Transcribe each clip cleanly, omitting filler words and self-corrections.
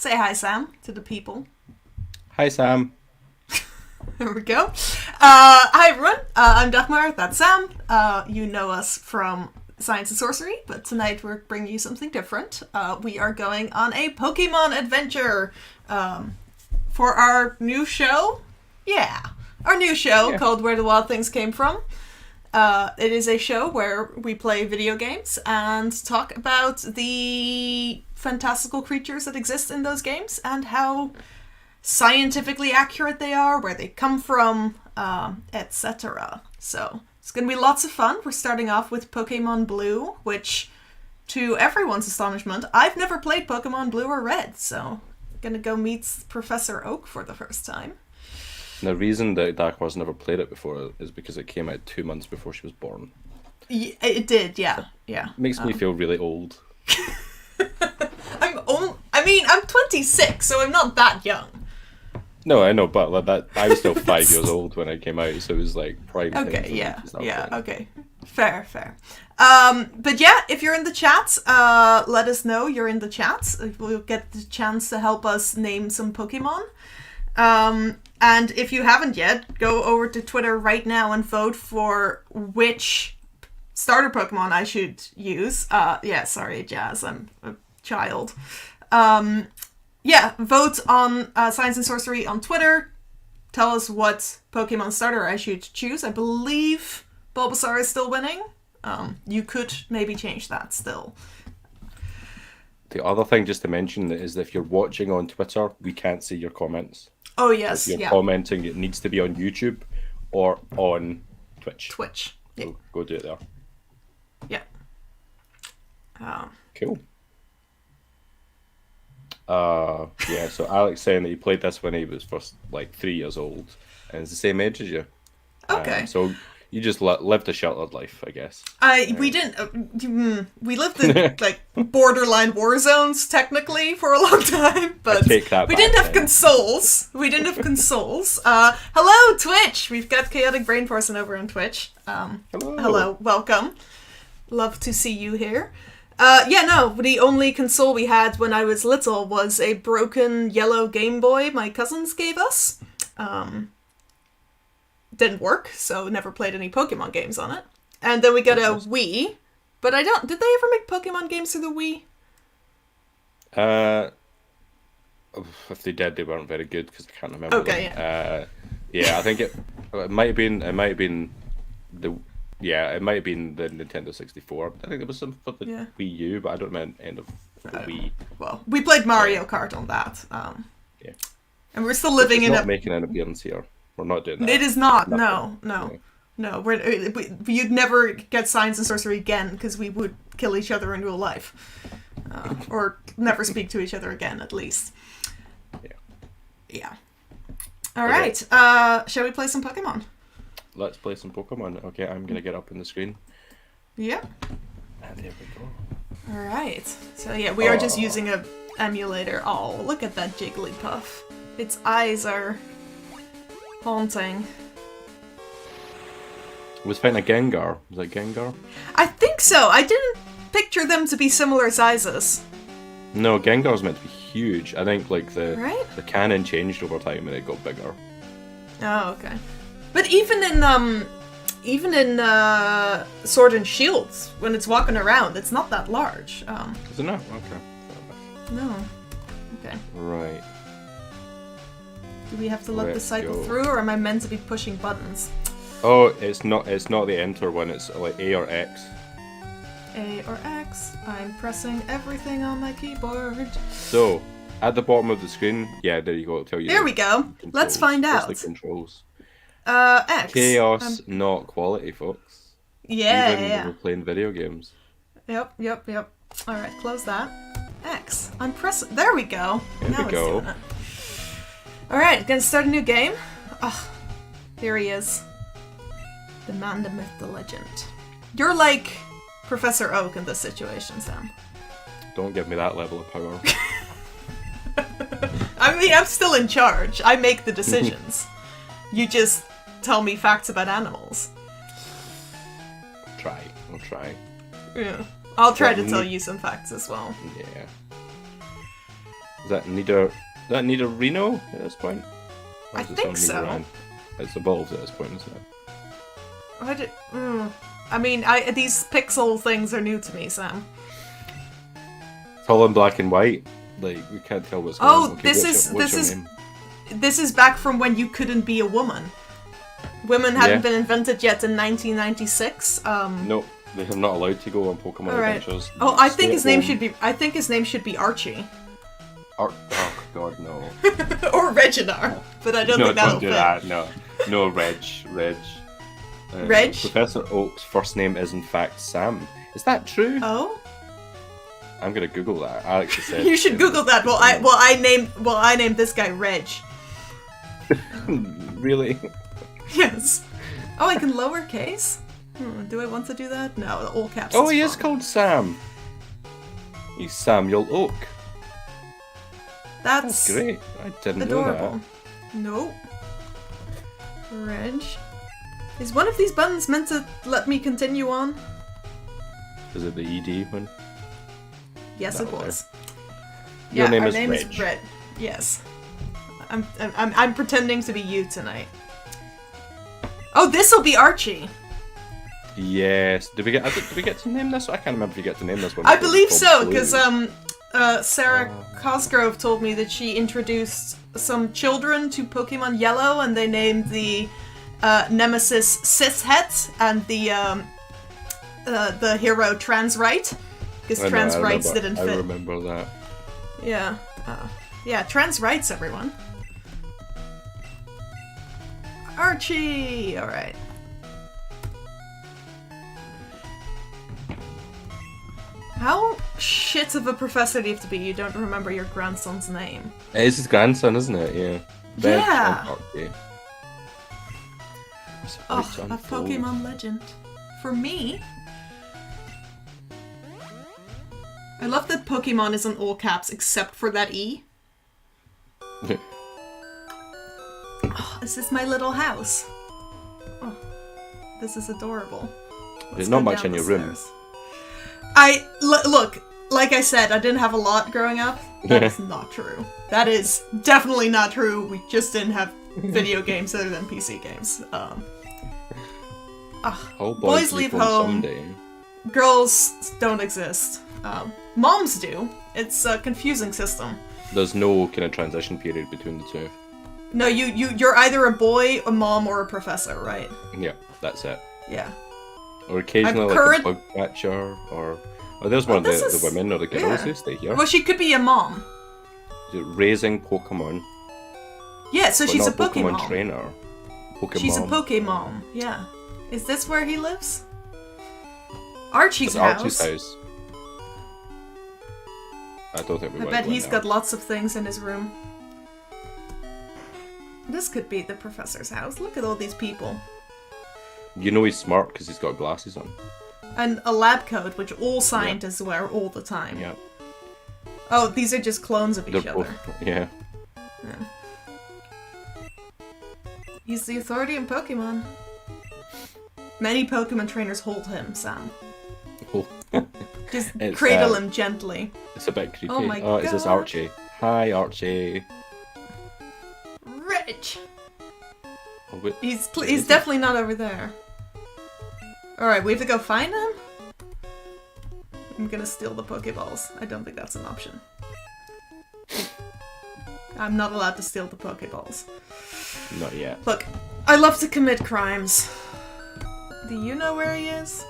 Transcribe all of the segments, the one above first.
Say hi, Sam, to the people. Hi, Sam. There we go. Hi, everyone. I'm Dagmar. That's Sam. You know us from Science and Sorcery, but tonight we're bringing you something different. We are going on a Pokemon adventure for our new show. Yeah, our new show called Where the Wild Things Came From. It is a show where we play video games and talk about the fantastical creatures that exist in those games and how scientifically accurate they are, where they come from, etc. So it's going to be lots of fun. We're starting off with Pokemon Blue, which, to everyone's astonishment, I've never played Pokemon Blue or Red, so I'm going to go meet Professor Oak for the first time. The reason that Dagmar's never played it before is because it came out 2 months before she was born. It did, yeah. Makes me feel really old. I'm 26, so I'm not that young. No, I know, but that I was still 5 years old when it came out, so it was like prime time. Okay, yeah, okay. Fair. But yeah, if you're in the chat, let us know you're in the chat. We'll get the chance to help us name some Pokemon. And if you haven't yet, go over to Twitter right now and vote for which starter Pokemon I should use. Sorry, Jazz, I'm a child. Vote on Science and Sorcery on Twitter. Tell us what Pokemon starter I should choose. I believe Bulbasaur is still winning. You could maybe change that still. The other thing just to mention is that if you're watching on Twitter, we can't see your comments. Oh, yes, if you're commenting, it needs to be on YouTube or on Twitch. Yeah. So go do it there. Yeah. Cool. So Alex saying that he played this when he was first like 3 years old, and it's the same age as you. Okay. So you just lived a sheltered life, I guess. We didn't. We lived in like borderline war zones technically for a long time, but we didn't have consoles. Hello, Twitch. We've got Chaotic Brain Person over on Twitch. Hello, welcome. Love to see you here. The only console we had when I was little was a broken yellow Game Boy my cousins gave us. Didn't work, so never played any Pokemon games on it. And then we got a Wii, but did they ever make Pokemon games through the Wii? If they did, they weren't very good because I can't remember. Okay, I think it might have been the Nintendo 64. I think there was some for the Wii U, but I don't remember the end of the Wii. Well, we played Mario Kart on that. And we're still living in not making an appearance here. We're not doing that. It is not. No. You'd never get Science and Sorcery again because we would kill each other in real life, or never speak to each other again, at least. Yeah. All right. Shall we play some Pokemon? Let's play some Pokemon. Okay, I'm gonna get up on the screen. Yeah. And there we go. All right. So we are just using a emulator. Oh, look at that Jigglypuff. Its eyes are haunting. Was fighting a Gengar. Was that Gengar? I think so. I didn't picture them to be similar sizes. No, Gengar's meant to be huge. I think like the canon changed over time and it got bigger. Oh, okay. But even in Sword and Shield, when it's walking around, it's not that large. Is it not? Okay. No. Okay. Right. Do we have to let the cycle through, or am I meant to be pushing buttons? Oh, it's not the enter one, it's like A or X. A or X. I'm pressing everything on my keyboard. So, at the bottom of the screen, there you go, it'll tell you. There we go. Controls. Let's find out. What's the controls? X. Chaos, not quality, folks. Even when we're playing video games. Yep. Alright, close that. X. I'm pressing. There we go. There we go. Alright, gonna start a new game. Oh, here he is. The man, the myth, the legend. You're like Professor Oak in this situation, Sam. Don't give me that level of power. I mean, I'm still in charge. I make the decisions. You just tell me facts about animals. I'll try. Yeah. I'll try to tell you some facts as well. Yeah. Is that Nidorino at this point? Or I is it think some so. Nidoran? It's evolved at this point, isn't it? I mean, these pixel things are new to me, Sam. It's all in black and white. Like, we can't tell what's going on. Okay, what's your name? This is back from when you couldn't be a woman. Women hadn't been invented yet in 1996. No, they're not allowed to go on Pokemon adventures. Oh, I think his name should be. I think his name should be Archie. Oh God, no. Or Reginar, but I don't think that'll fit. No, don't do that. No, Reg. Reg? Professor Oak's first name is in fact Sam. Is that true? Oh. I'm gonna Google that. Alex has said. You should Google that. I named this guy Reg. Really? Yes. Oh, I can lowercase? Do I want to do that? No, all caps. Oh, he is called Sam. He's Samuel Oak. That's great. I didn't adorable. know that. Nope. Reg. Is one of these buttons meant to let me continue on? Is it the ED one? Yes, it was. Your name our is name Reg. is Red. Yes. I'm pretending to be you tonight. Oh, this'll be Archie. Yes. Did we get to name this? I can't remember if you get to name this one. I believe so, because Sarah Cosgrove told me that she introduced some children to Pokemon Yellow, and they named the Nemesis Cishet and the hero Transrite, because Transrites didn't fit. I remember that. Yeah. Yeah, Transrites, everyone. Archie! Alright. How shit of a professor do you have to be you don't remember your grandson's name? It is his grandson, isn't it? Yeah. Ben Yeah! Archie. Oh, a Pokemon legend. For me? I love that Pokemon is in all caps except for that E. Oh, is this my little house? Oh, this is adorable. There's not much in your room. Look, like I said, I didn't have a lot growing up. That is not true. That is definitely not true. We just didn't have video games other than PC games. Boys leave home. Someday. Girls don't exist. Moms do. It's a confusing system. There's no kind of transition period between the two. No, you're either a boy, a mom, or a professor, right? Yeah, that's it. Yeah. Or occasionally like a bug catcher, or there's one of the women or the girls who stay here. Well, she could be a mom. Raising Pokemon. Yeah, so she's a Pokemon trainer. Pokemon. She's a Pokemon. Yeah. Is this where he lives? Archie's house. Archie's house. I don't think we. I bet he's got lots of things in his room. This could be the professor's house. Look at all these people. You know he's smart because he's got glasses on. And a lab coat, which all scientists wear all the time. Yeah. Oh, these are just clones of each other. Yeah. He's the authority in Pokemon. Many Pokemon trainers hold him, Sam. Oh. Just cradle him gently. It's a bit creepy. Oh my god. Is this Archie? Hi, Archie. Reg! Oh, he's definitely not over there. Alright, we have to go find him? I'm gonna steal the Pokeballs. I don't think that's an option. I'm not allowed to steal the Pokeballs. Not yet. Look, I love to commit crimes. Do you know where he is?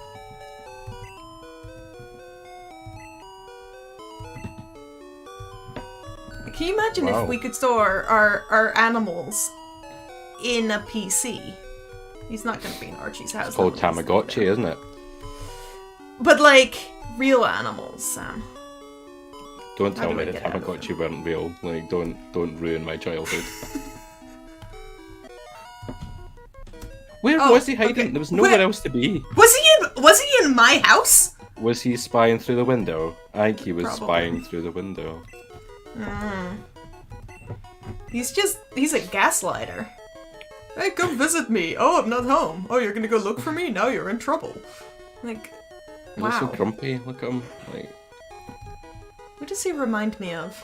Can you imagine if we could store our animals in a PC? He's not going to be in Archie's house. It's called Tamagotchi, isn't it? But like, real animals, Sam. Don't tell me the Tamagotchi weren't real. Like, don't ruin my childhood. Where was he hiding? Okay. There was nowhere else to be. Was he in my house? Was he spying through the window? I think he was spying through the window. He's a gaslighter. Hey, come visit me. Oh, I'm not home. Oh, you're gonna go look for me? Now you're in trouble. Like, wow. He's so grumpy. Look at him. Like, what does he remind me of?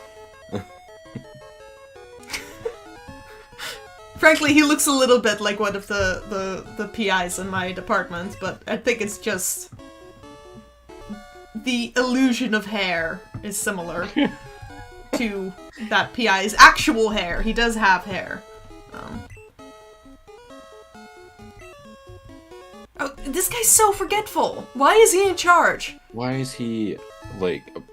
Frankly, he looks a little bit like one of the PIs in my department, but I think it's just the illusion of hair is similar to that PI's actual hair. He does have hair. Oh, this guy's so forgetful. Why is he in charge? Why is he, like, a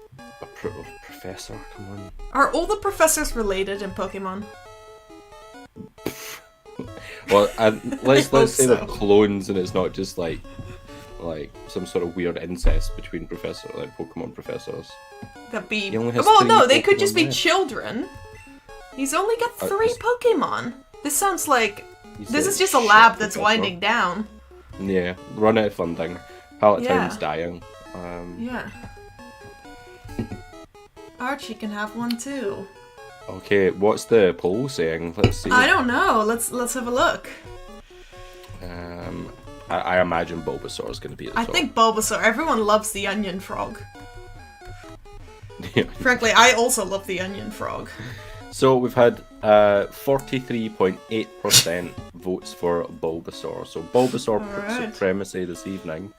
professor? Come on. Are all the professors related in Pokemon? Well, let's say so. they're clones and it's not just like some sort of weird incest between Pokemon professors. That'd be... He only has Well, 3 no, they could Pokemon just be left. children. He's only got 3 Pokemon. This sounds like... He This said is just a shit lab that's professor. winding down. Yeah, run out of funding. Pallet Yeah. Town's dying. Yeah. Archie can have one too. Okay, what's the poll saying? Let's see. I don't know. Let's have a look. I imagine Bulbasaur is going to be at the I top. think Bulbasaur. Everyone loves the onion frog. Yeah. Frankly, I also love the onion frog. So we've had 43.8% votes for Bulbasaur. So Bulbasaur Alright. supremacy this evening.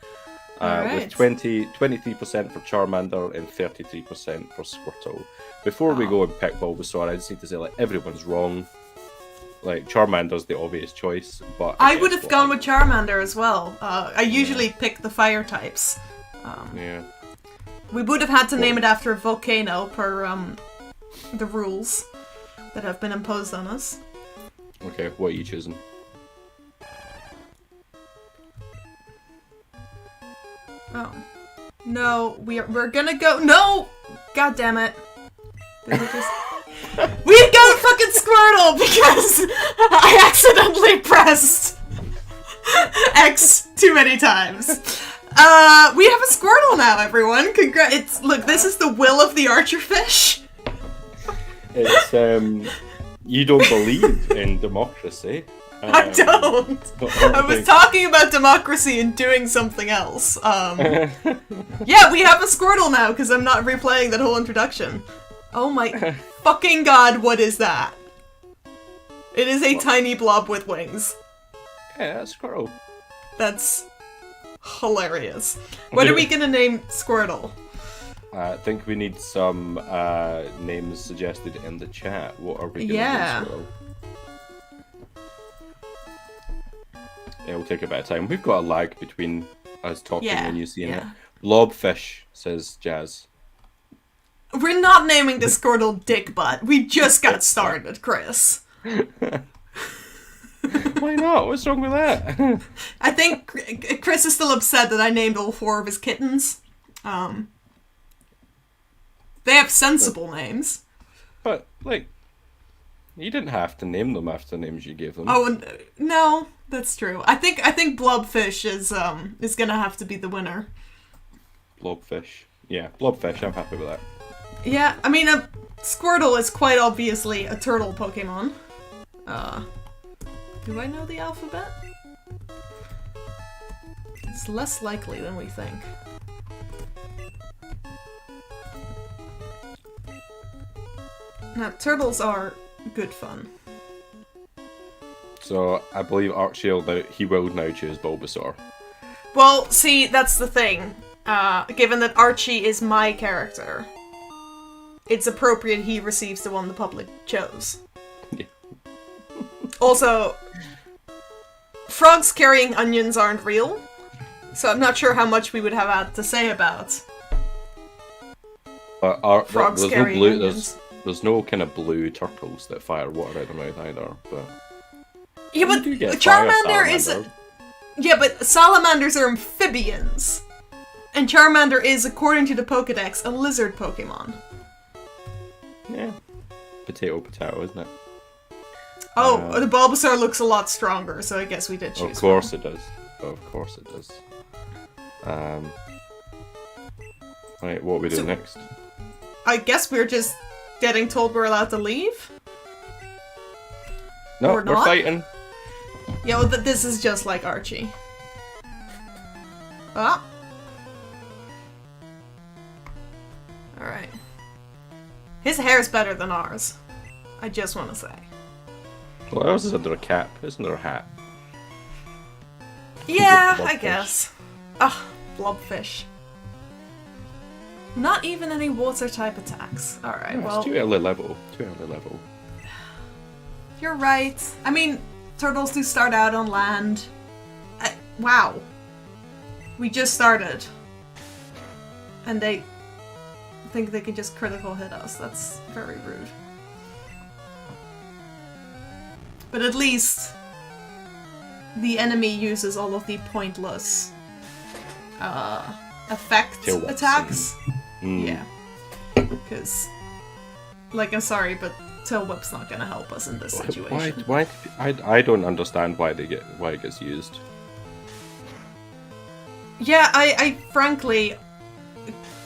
Alright. With 23% for Charmander and 33% for Squirtle. Before we go and pick Bulbasaur, I just need to say, like, everyone's wrong. Like, Charmander's the obvious choice, but... I would have gone with Charmander as well. I usually pick the fire types. Yeah. We would have had to name it after a volcano per the rules that have been imposed on us. Okay, what are you choosing? Oh. No, we're gonna go... No! God damn it. Did we just... We got a fucking Squirtle because I accidentally pressed X too many times. We have a Squirtle now, everyone. Look, this is the will of the archerfish. It's, you don't believe in democracy. I don't. I was talking about democracy and doing something else. Yeah, we have a Squirtle now because I'm not replaying that whole introduction. Oh my fucking god, what is that? It is a tiny blob with wings. Yeah, that's Squirtle. That's hilarious. What are we gonna name Squirtle? I think we need some names suggested in the chat. What are we going to name Squirtle? Yeah, we'll take a bit of time. We've got a lag between us talking and you seeing it. Blobfish, says Jazz. We're not naming the Squirtle Dick Butt. We just got started, Chris. Why not? What's wrong with that? I think Chris is still upset that I named all 4 of his kittens. They have sensible names. But, like, you didn't have to name them after the names you gave them. Oh, no, that's true. I think Blobfish is gonna have to be the winner. Blobfish. Yeah, Blobfish, I'm happy with that. Yeah, I mean, Squirtle is quite obviously a turtle Pokemon. Do I know the alphabet? It's less likely than we think. Now, turtles are good fun. So, I believe Archie will now choose Bulbasaur. Well, see, that's the thing. Given that Archie is my character, it's appropriate he receives the one the public chose. Yeah. Also, frogs carrying onions aren't real, so I'm not sure how much we would have had to say about frogs carrying onions. There's no kind of blue turtles that fire water out of their mouth either, but... Yeah, but Charmander is... Yeah, but salamanders are amphibians. And Charmander is, according to the Pokedex, a lizard Pokemon. Yeah. Potato, isn't it? Oh, the Bulbasaur looks a lot stronger, so I guess we did choose Of course it does. Of course it does. Right, what are we doing next? I guess we're just getting told we're allowed to leave? No, or we're not? fighting. Yeah, well, this is just like Archie. Ah. Alright. His hair's better than ours. I just want to say. What else is under a cap? Isn't there a hat? Yeah, Blobfish. I guess. Ugh, blobfish. Not even any water type attacks. Alright, Yeah, well. it's too early level. Too early level. You're right. I mean, turtles do start out on land. Wow. We just started. And they think they can just critical hit us. That's very rude. But at least the enemy uses all of the pointless effect Tail whips attacks. Mm. Yeah. Because, like, I'm sorry, but Tail Whip's not gonna help us in this situation. Why? I don't understand why it gets used. Yeah, I frankly,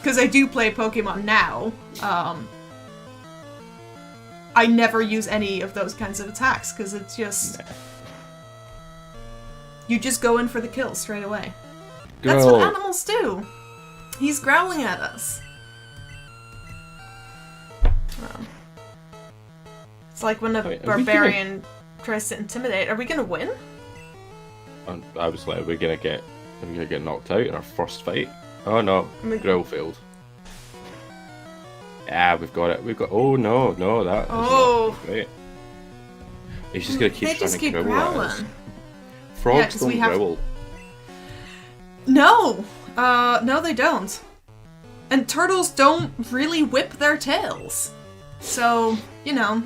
because I do play Pokemon now, I never use any of those kinds of attacks, because it's just... Nah. You just go in for the kill straight away. Go. That's what animals do. He's growling at us. It's like when a barbarian tries to intimidate. Are we gonna win? I was like, are we gonna get knocked out in our first fight? Oh no, grill failed. Yeah, we've got it. Oh no, that is not great. He's just gonna keep trying to growl at us. Frogs don't growl. No! No they don't. And turtles don't really whip their tails. So, you know,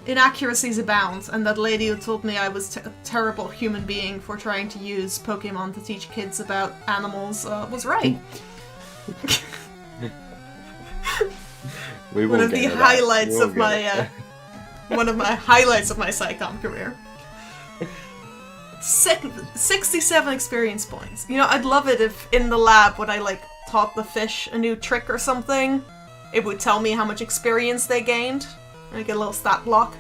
inaccuracies abound, and that lady who told me I was a terrible human being for trying to use Pokemon to teach kids about animals was right. One of the highlights of my one of my highlights of my Psychom career. 67 experience points. You know, I'd love it if in the lab when I like taught the fish a new trick or something, it would tell me how much experience they gained. Like a little stat block.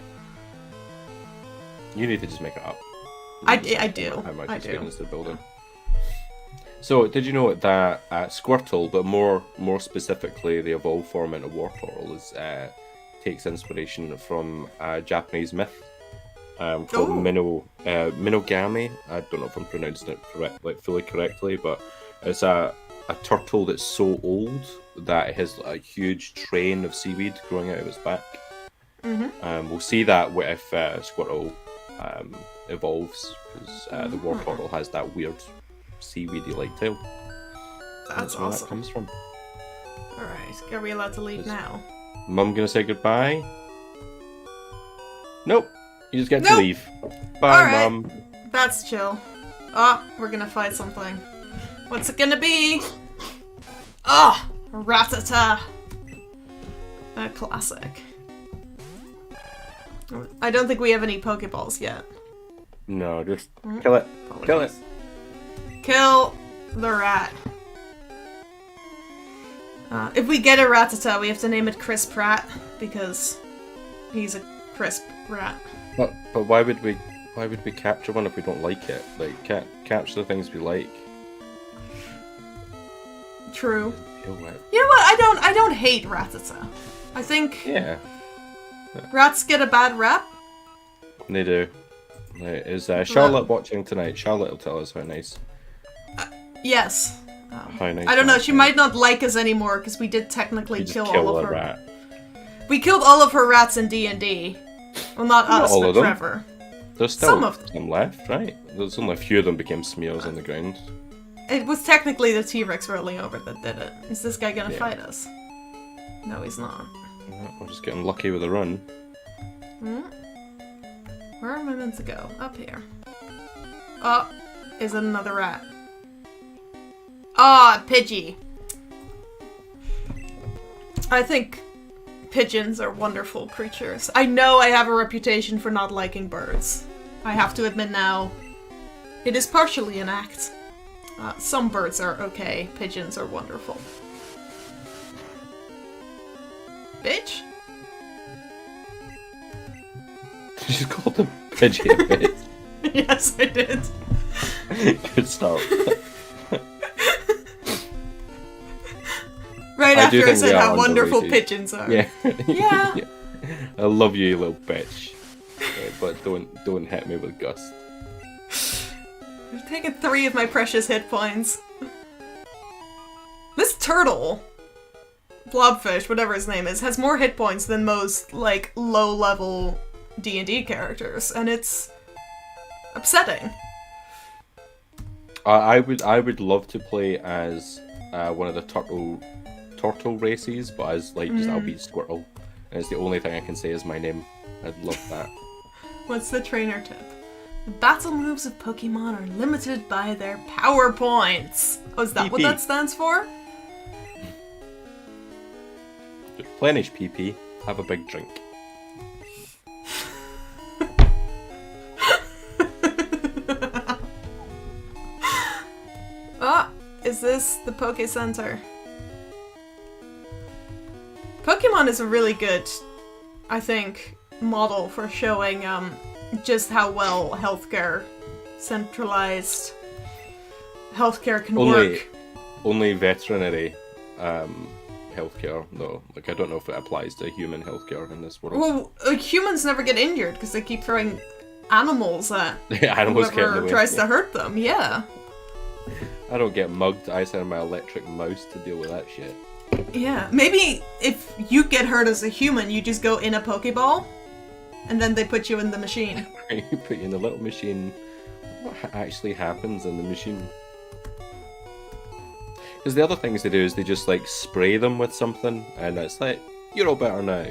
You need to just make it up. I do. How much experience they're building. So, did you know that Squirtle, but more specifically the evolved form into Wartortle, takes inspiration from a Japanese myth called Minogami. I don't know if I'm pronouncing it fully correctly, but it's a turtle that's so old that it has a huge train of seaweed growing out of its back. Mm-hmm. We'll see that if Squirtle evolves, because the Wartortle has that weird seaweedy-like tail. That's where awesome. That comes from. Alright, are we allowed to leave now? Mum gonna say goodbye? Nope. You just get to leave. Bye, right. Mum. That's chill. Oh, we're gonna fight something. What's it gonna be? Oh, Rattata. A classic. I don't think we have any Pokeballs yet. No, just kill it. Apologies. Kill it. Kill the rat. If we get a Rattata, we have to name it Crisp Rat, because he's a crisp rat. But why would we capture one if we don't like it? Like, capture the things we like. True. You know what? You know what? I don't hate Rattata. I think rats get a bad rap. They do. Is Charlotte watching tonight? Charlotte will tell us how nice. Yes. How nice. I don't know. She might not like us anymore because we did technically kill all of her. Rat. We killed all of her rats in D&D. Well, not us, all but of them. Trevor. There's still some left, right? There's only a few of them became smears on the ground. It was technically the T-Rex rolling over that did it. Is this guy gonna fight us? No, he's not. We're just getting lucky with a run. Where am I meant to go? Up here. Oh, is it another rat? Ah, Pidgey. I think pigeons are wonderful creatures. I know I have a reputation for not liking birds. I have to admit now, it is partially an act. Some birds are okay, pigeons are wonderful. Bitch? Did you just call them Pidgey a bitch? Yes, I did. Good start. Right after I said how wonderful pigeons are. Yeah. Yeah. I love you, you little bitch. But don't hit me with gust. You've taken 3 of my precious hit points. This turtle, blobfish, whatever his name is, has more hit points than most, like, low-level D&D characters, and it's upsetting. I would love to play as one of the turtle races, but as like just I'll be Squirtle, and it's the only thing I can say is my name. I'd love that. What's the trainer tip? The battle moves of Pokemon are limited by their power points. Oh, is that PP. what that stands for? Replenish PP. Have a big drink. Is this the Poke Center? Pokemon is a really good, I think, model for showing just how well centralized healthcare can work. Only veterinary healthcare, though. Like, I don't know if it applies to human healthcare in this world. Well, humans never get injured because they keep throwing animals at Animals whoever tries to hurt them. Yeah. I don't get mugged. I send my electric mouse to deal with that shit. Yeah. Maybe if you get hurt as a human, you just go in a Pokeball, and then they put you in the machine. You put you in the little machine. What actually happens in the machine? Because the other things they do is they just like spray them with something, and it's like, you're all better now.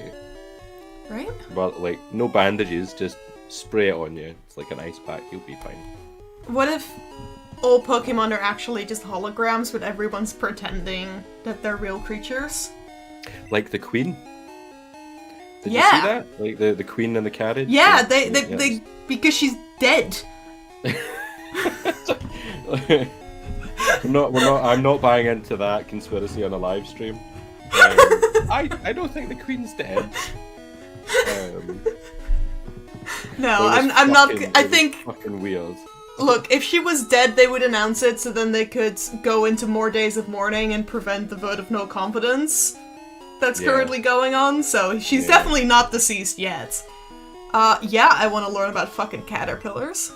Right? But like, no bandages, just spray it on you. It's like an ice pack, you'll be fine. What if all Pokemon are actually just holograms, but everyone's pretending that they're real creatures? Like the Queen? Did you see that? Like the Queen in the carriage? Yeah, they because she's dead. I'm not buying into that conspiracy on a live stream. I don't think the Queen's dead. No, I'm not. I think fucking weird. Look, if she was dead, they would announce it so then they could go into more days of mourning and prevent the vote of no confidence that's currently going on. So she's definitely not deceased yet. Yeah, I want to learn about fucking caterpillars.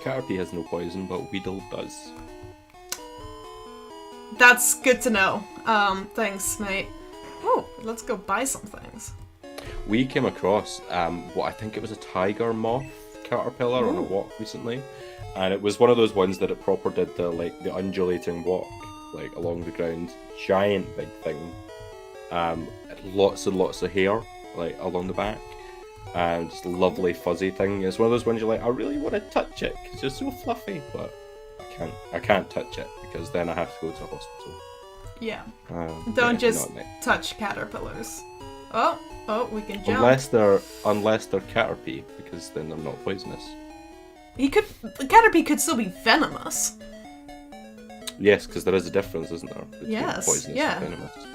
Caterpie has no poison, but Weedle does. That's good to know. Thanks, mate. Oh, let's go buy some things. We came across what I think it was a tiger moth caterpillar on a walk recently, and it was one of those ones that it proper did the undulating walk, like along the ground, giant big thing, lots and lots of hair like along the back, and just lovely fuzzy thing. It's one of those ones you're like, I really want to touch it because it's so fluffy, but I can't touch it because then I have to go to the hospital. Yeah. Don't just touch caterpillars. Oh, we can jump. Unless they're Caterpie, because then they're not poisonous. Caterpie could still be venomous. Yes, because there is a difference, isn't there? Between poisonous and venomous.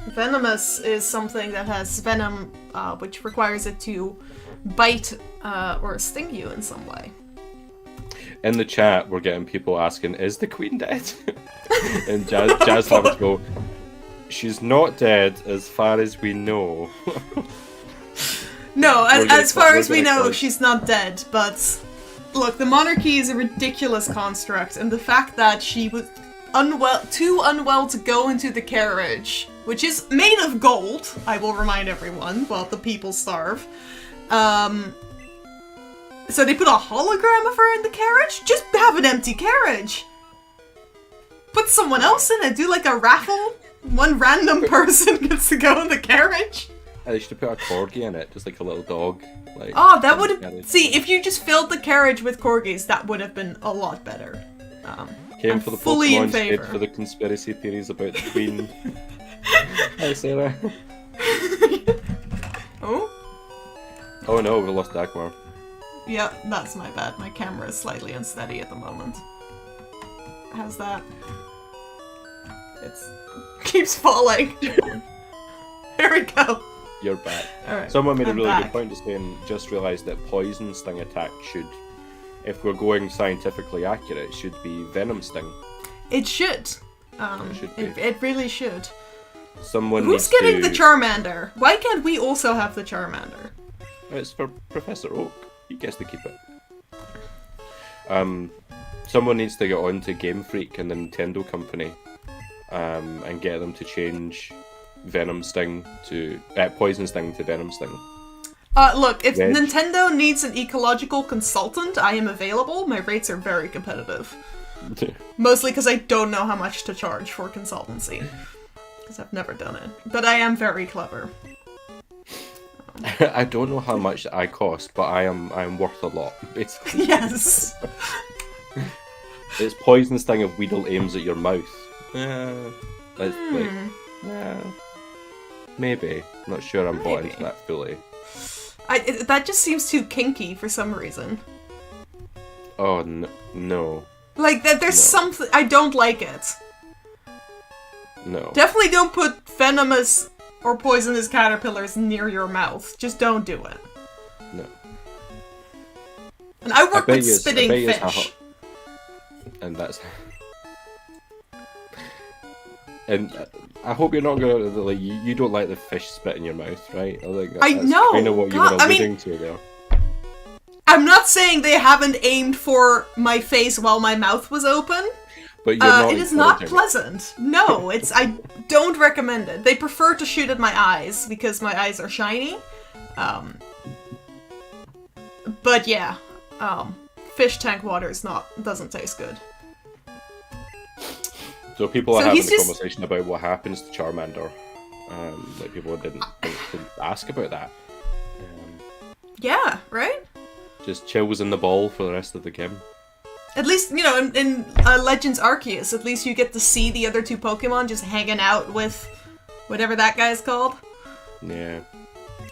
Venomous is something that has venom, which requires it to bite or sting you in some way. In the chat, we're getting people asking, "Is the Queen dead?" And Jazz Lovers go, "She's not dead, as far as we know." No, as far as we know, she's not dead. But look, the monarchy is a ridiculous construct, and the fact that she was too unwell to go into the carriage, which is made of gold, I will remind everyone, while the people starve. So they put a hologram of her in the carriage? Just have an empty carriage. Put someone else in it. Do like a raffle. One random person gets to go in the carriage. They should put a corgi in it, just like a little dog. Like, that would have... See, if you just filled the carriage with corgis, that would have been a lot better. Came for the fully Pokemon, in favor. stayed for the conspiracy theories about the Queen. Hi, Sarah. Oh no, we lost Dagmar. Yeah, that's my bad. My camera is slightly unsteady at the moment. How's that? It keeps falling. Here we go. You're back. Alright, Someone made a really good point just saying, just realised that poison sting attack should, if we're going scientifically accurate, should be venom sting. It should. It should be. It really should. Someone Who's needs getting to... the Charmander? Why can't we also have the Charmander? It's for Professor Oak. He gets to keep it. Someone needs to get on to Game Freak and the Nintendo company, and get them to change Venom Sting to Poison Sting to Venom Sting. Look, if Reg. Nintendo needs an ecological consultant, I am available. My rates are very competitive. Mostly because I don't know how much to charge for consultancy. Because I've never done it. But I am very clever. I don't know how much I cost, but I am worth a lot, basically. Yes. It's Poison Sting if Weedle aims at your mouth. Maybe. Not sure I'm bought into that fully. That just seems too kinky for some reason. Oh, no. Like, there's something... I don't like it. No. Definitely don't put venomous or poisonous caterpillars near your mouth. Just don't do it. No. And I work with spitting fish. And that's... And I hope you're not going to, like, you don't like the fish spit in your mouth, right? I think that's know. kind of what you were alluding to there. I'm not saying they haven't aimed for my face while my mouth was open. But you're not it is not pleasant. No, I don't recommend it. They prefer to shoot at my eyes because my eyes are shiny. But yeah, fish tank water doesn't taste good. So people are having a conversation about what happens to Charmander. Like people didn't ask about that. Yeah, right? Just chills in the ball for the rest of the game. At least, in Legends Arceus, at least you get to see the other two Pokemon just hanging out with whatever that guy's called. Yeah.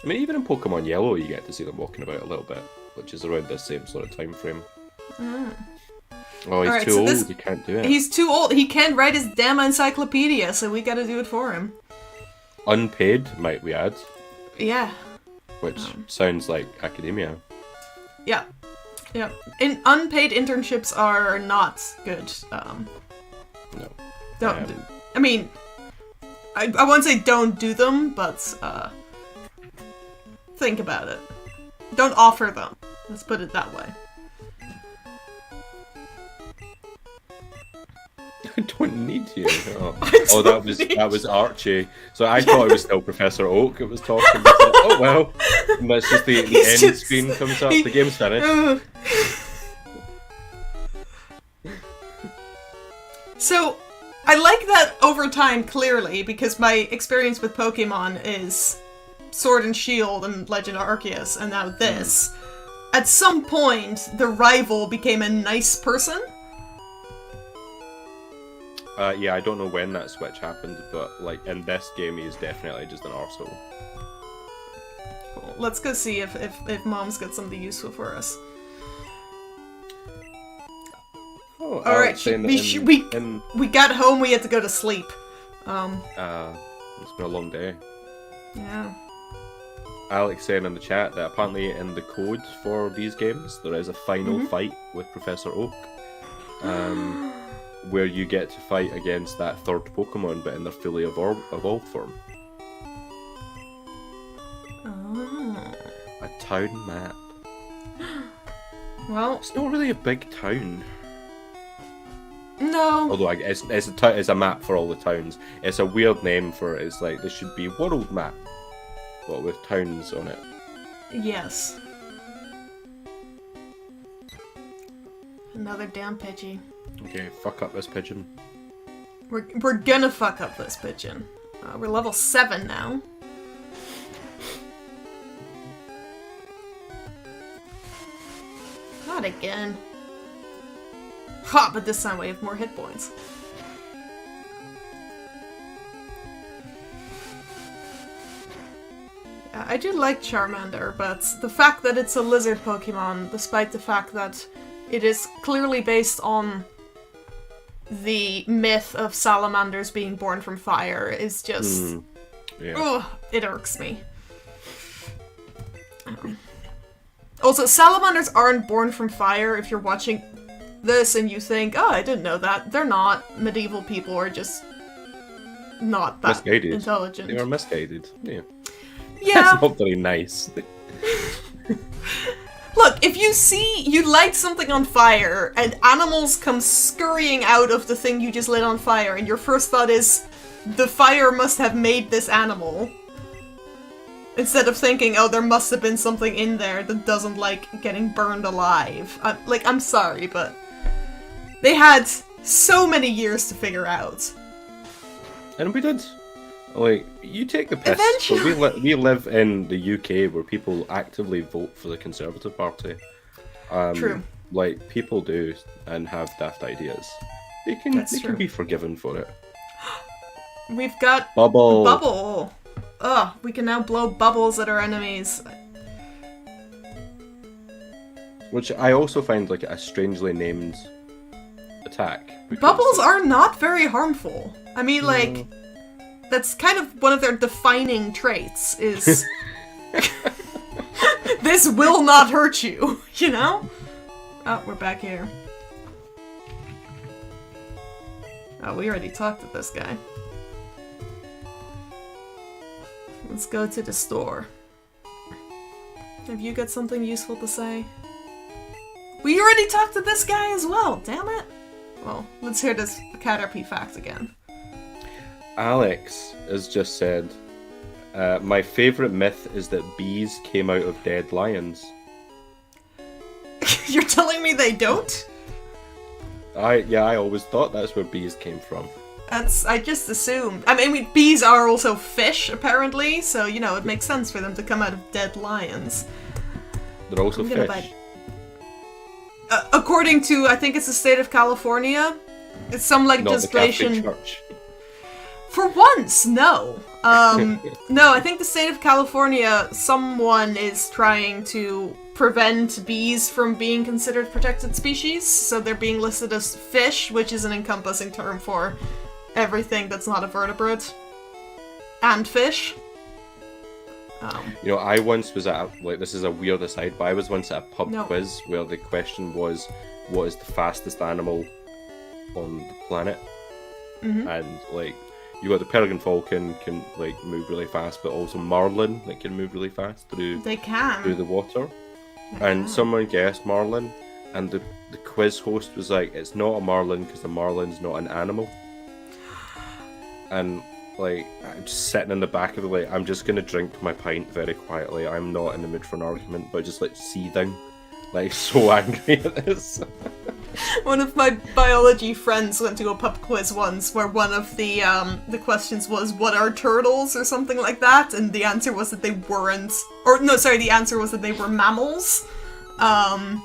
I mean, even in Pokemon Yellow, you get to see them walking about a little bit, which is around the same sort of time frame. Oh, he's too old, he can't do it. He's too old, he can't write his damn encyclopedia, so we gotta do it for him. Unpaid, might we add. Yeah. Which sounds like academia. Yeah. Yeah. Unpaid internships are not good. No. Don't I mean, I won't say don't do them, but think about it. Don't offer them. Let's put it that way. I don't need you. Oh, that was Archie. So I thought it was still Professor Oak it was talking. Oh well. And that's just the end screen comes up. The game's finished. So, I like that over time, clearly, because my experience with Pokemon is Sword and Shield and Legend of Arceus, and now this. At some point, the rival became a nice person. Yeah, I don't know when that switch happened, but like in this game, he's definitely just an arsehole. Cool. Let's go see if Mom's got something useful for us. Oh, alright, we got home, we had to go to sleep. It's been a long day. Yeah. Alex saying in the chat that apparently in the code for these games, there is a final fight with Professor Oak. Where you get to fight against that third Pokemon, but in their fully evolved form. Oh. A town map. Well, it's not really a big town. No. Although I guess it's a map for all the towns. It's a weird name for it. It's like this should be world map, but with towns on it. Yes. Another damn Pidgey. Okay, fuck up this pigeon. We're gonna fuck up this pigeon. We're level 7 now. Not again. Ha! But this time we have more hit points. Yeah, I do like Charmander, but the fact that it's a lizard Pokemon, despite the fact that it is clearly based on the myth of salamanders being born from fire, is just... Ugh, it irks me. Also, salamanders aren't born from fire. If you're watching this and you think, oh, I didn't know that. They're not. Medieval people are just not that Misguided. intelligent. They were misguided. Yeah. Yeah. That's not very nice. Look, if you light something on fire and animals come scurrying out of the thing you just lit on fire, and your first thought is, the fire must have made this animal. Instead of thinking, oh, there must have been something in there that doesn't like getting burned alive. I'm sorry, but they had so many years to figure out. And we did. Like, you take the piss, Eventually. but we live in the UK where people actively vote for the Conservative Party. True. Like, people do and have daft ideas. They can be forgiven for it. We've got Bubble. Ugh, we can now blow bubbles at our enemies. Which I also find like a strangely named attack. Bubbles are not very harmful. I mean, like, that's kind of one of their defining traits, is this will not hurt you, you know? Oh, we're back here. Oh, we already talked to this guy. Let's go to the store. Have you got something useful to say? We already talked to this guy as well, damn it! Well, let's hear this Caterpie fact again. Alex has just said, my favourite myth is that bees came out of dead lions. You're telling me they don't? I always thought that's where bees came from. I just assumed. I mean, bees are also fish, apparently, so, you know, it makes sense for them to come out of dead lions. They're also fish. According to, I think it's the state of California, it's some legislation. Not the Catholic Church. For once, no. No, I think the state of California, someone is trying to prevent bees from being considered protected species, so they're being listed as fish, which is an encompassing term for everything that's not a vertebrate. And fish. You know, I once was at, like, this is a weird aside, but I was once at a pub quiz where the question was, what is the fastest animal on the planet? Mm-hmm. And, like, you got the peregrine falcon can, like, move really fast, but also marlin, that can move really fast through the water. And someone guessed marlin, and the quiz host was like, it's not a marlin because the marlin's not an animal. And, like, I'm just sitting in the back of the, like, I'm just gonna drink my pint very quietly. I'm not in the mood for an argument, but just, like, seething. Like, so angry at this. One of my biology friends went to a pub quiz once where one of the questions was, what are turtles, or something like that, and the answer was that they weren't, or no, sorry, the answer was that they were mammals. And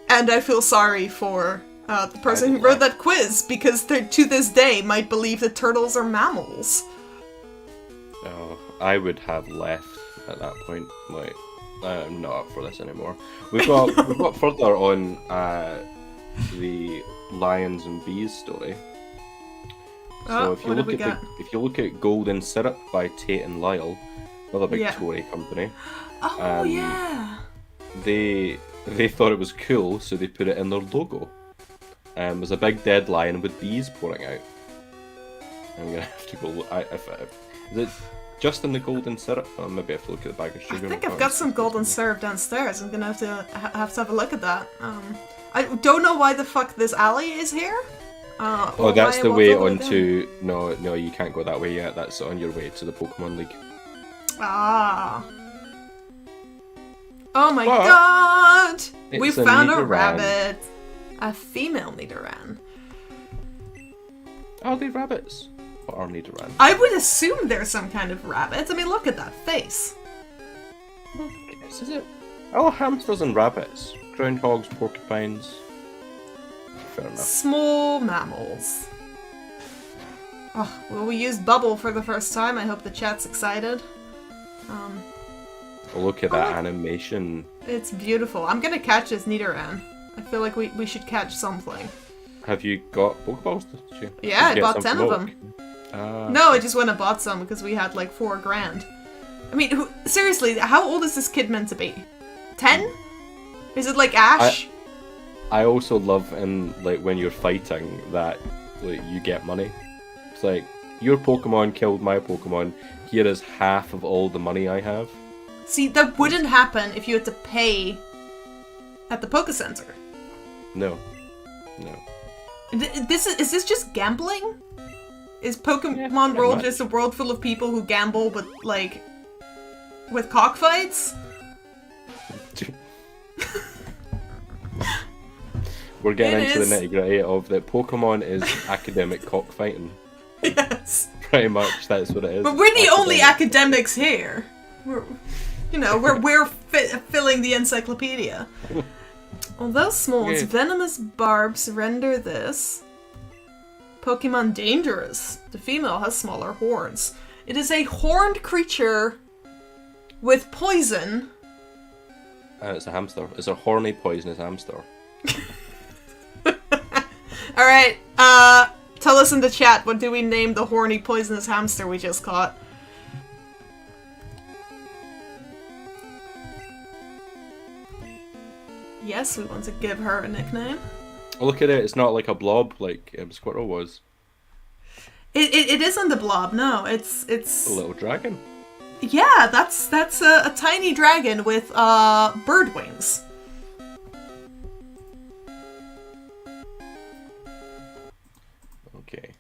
I feel sorry for the person who wrote that quiz, because they, to this day, might believe that turtles are mammals. Oh, I would have left at that point, like, I'm not up for this anymore. We've got further on the lions and bees story. So if you look at Golden Syrup by Tate and Lyle, another big Tory company. Oh yeah. They thought it was cool, so they put it in their logo. It was a big dead lion with bees pouring out. I'm gonna have to go. Is it just in the golden syrup? Or maybe I have to look at the bag of sugar. I think I've got some golden syrup downstairs. I'm gonna have to have a look at that. I don't know why the fuck this alley is here. Oh, that's the way onto. No, you can't go that way yet. That's on your way to the Pokemon League. Ah. Oh my god! We found a rabbit. A female Nidoran. Are they rabbits? Or are Nidoran? I would assume they're some kind of rabbit. I mean, look at that face. This is it. Oh, hamsters and rabbits. Groundhogs, porcupines. Fair enough. Small mammals. Oh, well, we used Bubble for the first time. I hope the chat's excited. Look at that animation. It's beautiful. I'm gonna catch this Nidoran. I feel like we should catch something. Have you got Pokeballs? Did you? Yeah, I bought 10 of them. No, I just went and bought some because we had like $4 grand. I mean, seriously, how old is this kid meant to be? 10? Is it like Ash? I also love, in like when you're fighting, that like you get money. It's like your Pokemon killed my Pokemon. Here is half of all the money I have. See, that wouldn't happen if you had to pay at the Poke Center. No. Is this just gambling? Is Pokemon pretty World much. just a world full of people who gamble, but like with cockfights? We're getting It into is. the nitty gritty of that Pokemon is academic cockfighting. Yes. Pretty much, that's what it is. But we're the only Academic. academics here. We're filling the encyclopedia. Although small, its Okay. venomous barbs render this Pokemon dangerous. The female has smaller horns. It is a horned creature with poison. And it's a hamster. It's a horny, poisonous hamster. Alright, tell us in the chat, what do we name the horny, poisonous hamster we just caught? Yes, we want to give her a nickname. Oh, look at it. It's not like a blob like Squirtle was. It isn't the blob, no. It's A little dragon. yeah, that's a tiny dragon with bird wings. Okay.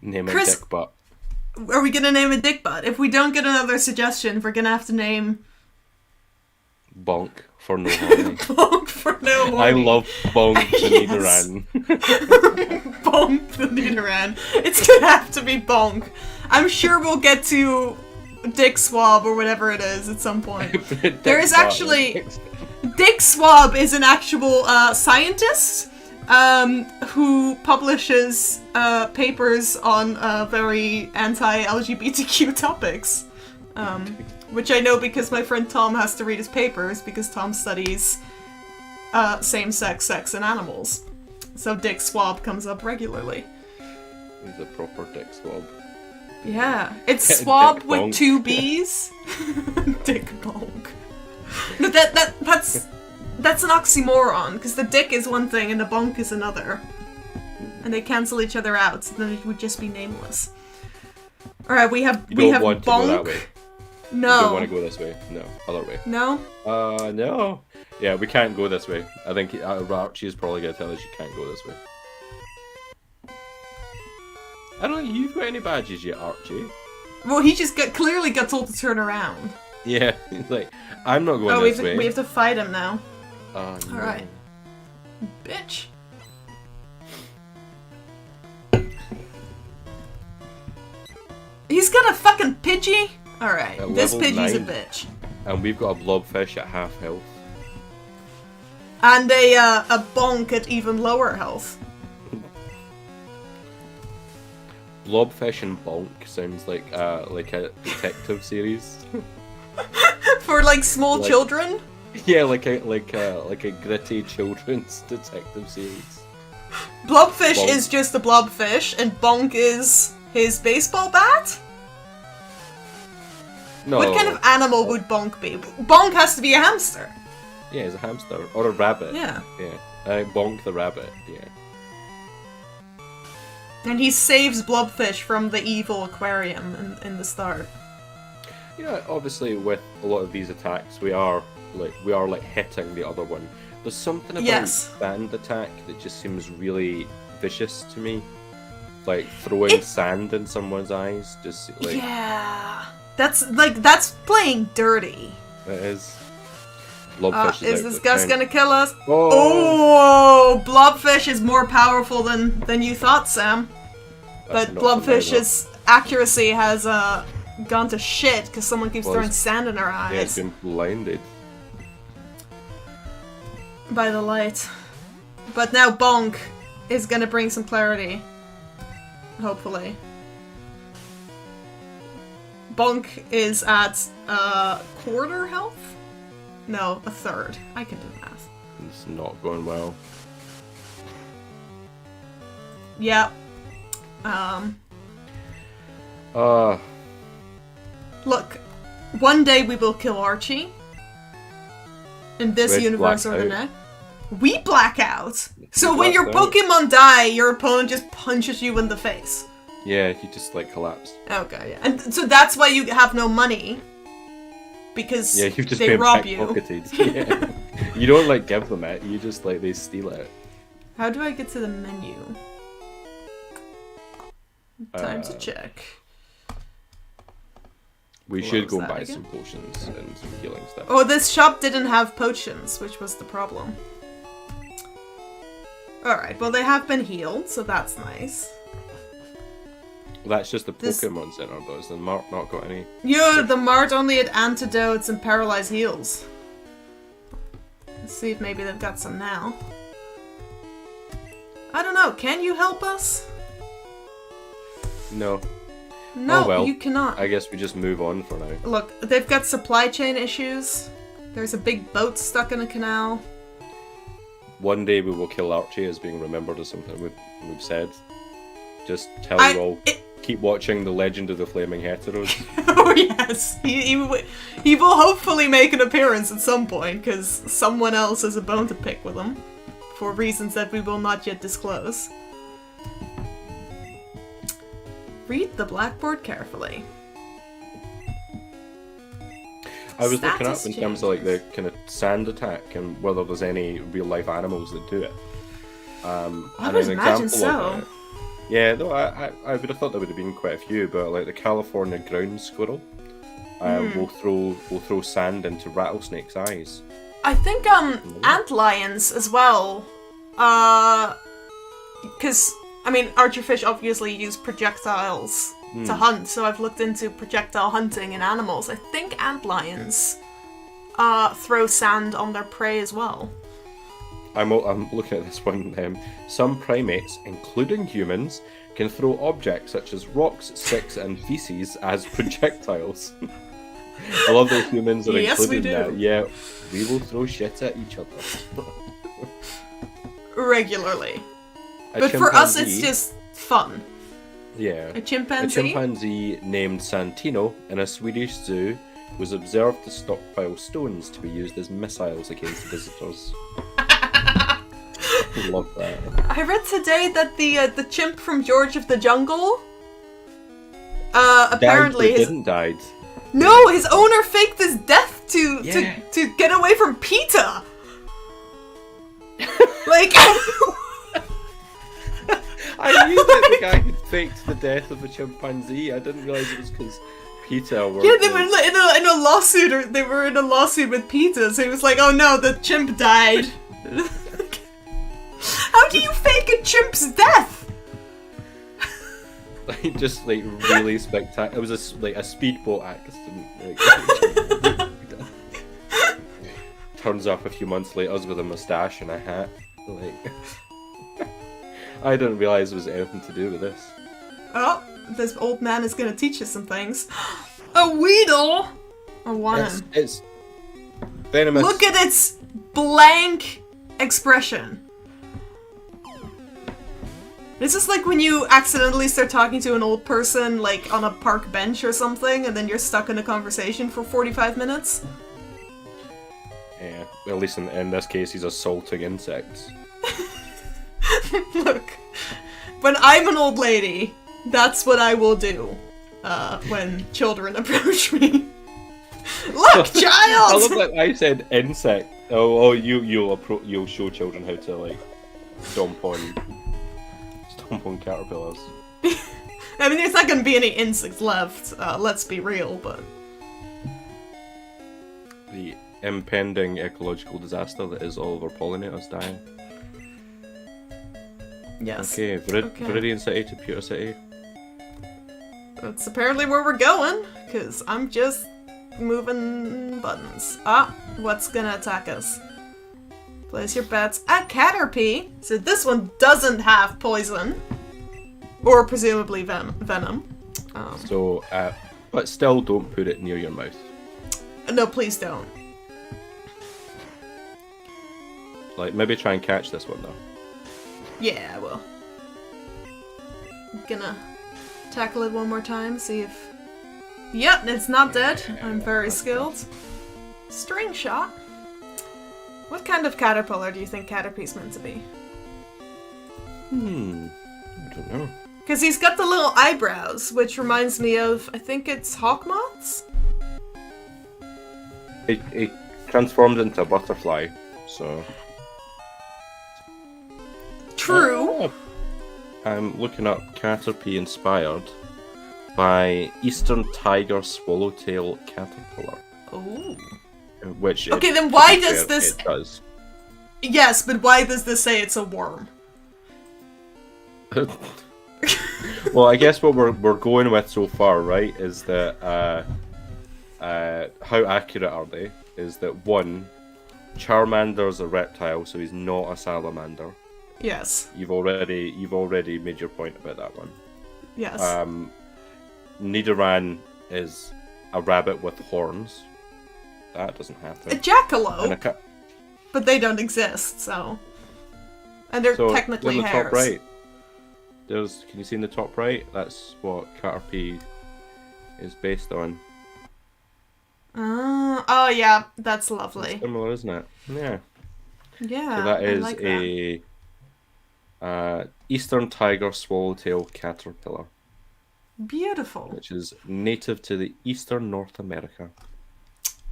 Name a Chris- dick butt. Are we gonna name it Diglett? If we don't get another suggestion, we're gonna have to name Bonk for no horny. Bonk for no horny. I love Bonk the Yes. Nidoran. Bonk the Nidoran. It's gonna have to be Bonk. I'm sure we'll get to Dick Swab or whatever it is at some point. There is actually... Dick Swab is an actual scientist who publishes papers on very anti-LGBTQ topics. Which I know because my friend Tom has to read his papers because Tom studies same-sex sex and animals. So Dick Swab comes up regularly. He's a proper dick swab. Yeah. It's Dick swab with bonk. 2 B's. Dick bonk. No, that's an oxymoron, because the dick is one thing and the bonk is another. And they cancel each other out, so then it would just be nameless. Alright, we have You don't want to go that bonk. way. You don't want No. to go this way. No, other way. No? No. Yeah, we can't go this way. I think Archie is probably going to tell us you can't go this way. I don't know, you've got any badges yet, Archie? Well, he just clearly got told to turn around. Yeah, he's like, I'm not going Oh, this way. we have to fight him now. Oh, no. Alright. Bitch. He's got a fucking Pidgey? Alright, At this level Pidgey's a 9. bitch. And we've got a blobfish at half health. And a bonk at even lower health. Blobfish and Bonk sounds like a detective series. For like small Like- children? Yeah, like a gritty children's detective series. Blobfish Bonk. is just a blobfish, and bonk is his baseball bat? No. What kind of animal would bonk be? Bonk has to be a hamster. Yeah, he's a hamster or a rabbit. Yeah. Yeah. Bonk the rabbit. Yeah. And he saves blobfish from the evil aquarium in the start. You know, obviously with a lot of these attacks, we are hitting the other one. There's something about Yes. sand attack that just seems really vicious to me. Like throwing sand in someone's eyes, just like Yeah. That's playing dirty. it is. Blobfish Is out this for Gus 10. gonna kill us? Oh, Oh, blobfish is more powerful than you thought, Sam. That's But not so blobfish's accuracy has gone to shit because someone keeps Well, throwing it's- sand in her bad. Yeah, it's eyes been blinded. by the light. But now Bonk is gonna bring some clarity. Hopefully. Bonk is at quarter health? No, a third. I can do math. It's not going well. Yep. Look, one day we will kill Archie. In this Reg universe blacked or the out. next. We black out. So when your black out. Pokemon die, your opponent just punches you in the face. Yeah, you just like collapse. Okay, yeah. And so that's why you have no money. Because Yeah, you've just they been rob you. pickpocketed. Yeah. You don't like give them it, you just like they steal it. How do I get to the menu? Time to check. We What should was go that buy again? some potions and some healing stuff. Oh, this shop didn't have potions, which was the problem. Alright, well they have been healed, so that's nice. That's just the This- Pokemon Center though, has the Mart not got any? Yeah, the Mart only had antidotes and paralyzed heals. Let's see if maybe they've got some now. I don't know, can you help us? No. No, Oh, well. you cannot. I guess we just move on for now. Look, they've got supply chain issues. There's a big boat stuck in a canal. One day we will kill Archie as being remembered as something we've said. Just tell you all, keep watching The Legend of the Flaming Heteros. Oh yes, he will hopefully make an appearance at some point, because someone else has a bone to pick with him. For reasons that we will not yet disclose. Read the blackboard carefully. I was looking up Status in terms of like the kind of sand attack and whether there's any real life animals that do it. I And would an imagine example so. of it. Yeah, no, I would have thought there would have been quite a few, but like the California ground squirrel will throw sand into rattlesnakes' eyes. I think antlions as well. Because I mean, archerfish obviously use projectiles to hunt, so I've looked into projectile hunting in animals. I think antlions throw sand on their prey as well. I'm looking at this one. Some primates, including humans, can throw objects such as rocks, sticks, and feces as projectiles. I love that humans are Yes, we included in do. that. Yeah, we will throw shit at each other. Regularly. A But for us, it's chimpanzee- just fun. Yeah. A chimpanzee? A chimpanzee named Santino in a Swedish zoo was observed to stockpile stones to be used as missiles against visitors. I love that. I read today that the chimp from George of the Jungle apparently his didn't died. no, his owner faked his death to Yeah. to get away from PETA. Like I knew that the guy had faked the death of a chimpanzee. I didn't realise it was because PETA were. yeah, they were in a lawsuit, or they were in a lawsuit with PETA. So he was like, "Oh no, the chimp died." How do you fake a chimp's death? Like, just like really spectacular. It was a speedboat accident. Like, turns up a few months later with a moustache and a hat. Like, I didn't realise it was anything to do with this. Oh, this old man is gonna teach us some things. A Weedle! I want him. It's venomous. Look at its blank expression. This is like when you accidentally start talking to an old person, like on a park bench or something, and then you're stuck in a conversation for 45 minutes. Yeah, at least in this case, he's assaulting insects. Look, when I'm an old lady, that's what I will do when children approach me. Look, I child! love that I said insect. Oh, you'll show children how to like stomp on caterpillars. I mean, there's not gonna be any insects left, let's be real, but... The impending ecological disaster that is all of our pollinators dying. Yes. Okay, Okay. Viridian City to Pewter City. That's apparently where we're going, because I'm just moving buttons. Ah, what's gonna attack us? Place your bets at Caterpie. So this one doesn't have poison. Or presumably venom. So, but still don't put it near your mouth. No, please don't. Like, maybe try and catch this one though. Yeah, I will. I'm gonna tackle it one more time, see if... Yep, it's not dead. I'm very skilled. String shot. What kind of caterpillar do you think Caterpie's meant to be? I don't know. Because he's got the little eyebrows, which reminds me of, I think it's hawk moths? It transformed into a butterfly, so... True. I'm looking up Caterpie inspired by Eastern Tiger Swallowtail Caterpillar. Oh. Which okay, then why does this... It does. Yes, but why does this say it's a worm? Well, I guess what we're going with so far, right, is that how accurate are they? Is that one, Charmander's a reptile, so he's not a salamander. Yes. You've already made your point about that one. Yes. Nidoran is a rabbit with horns. That doesn't happen. A jackalope. And but they don't exist, so. And they're technically in the hares. top right. Can you see in the top right? That's what Caterpie is based on. Oh yeah, that's lovely. It's similar, isn't it? Yeah. Yeah. So that is like a Eastern Tiger Swallowtail Caterpillar. Beautiful. Which is native to the Eastern North America.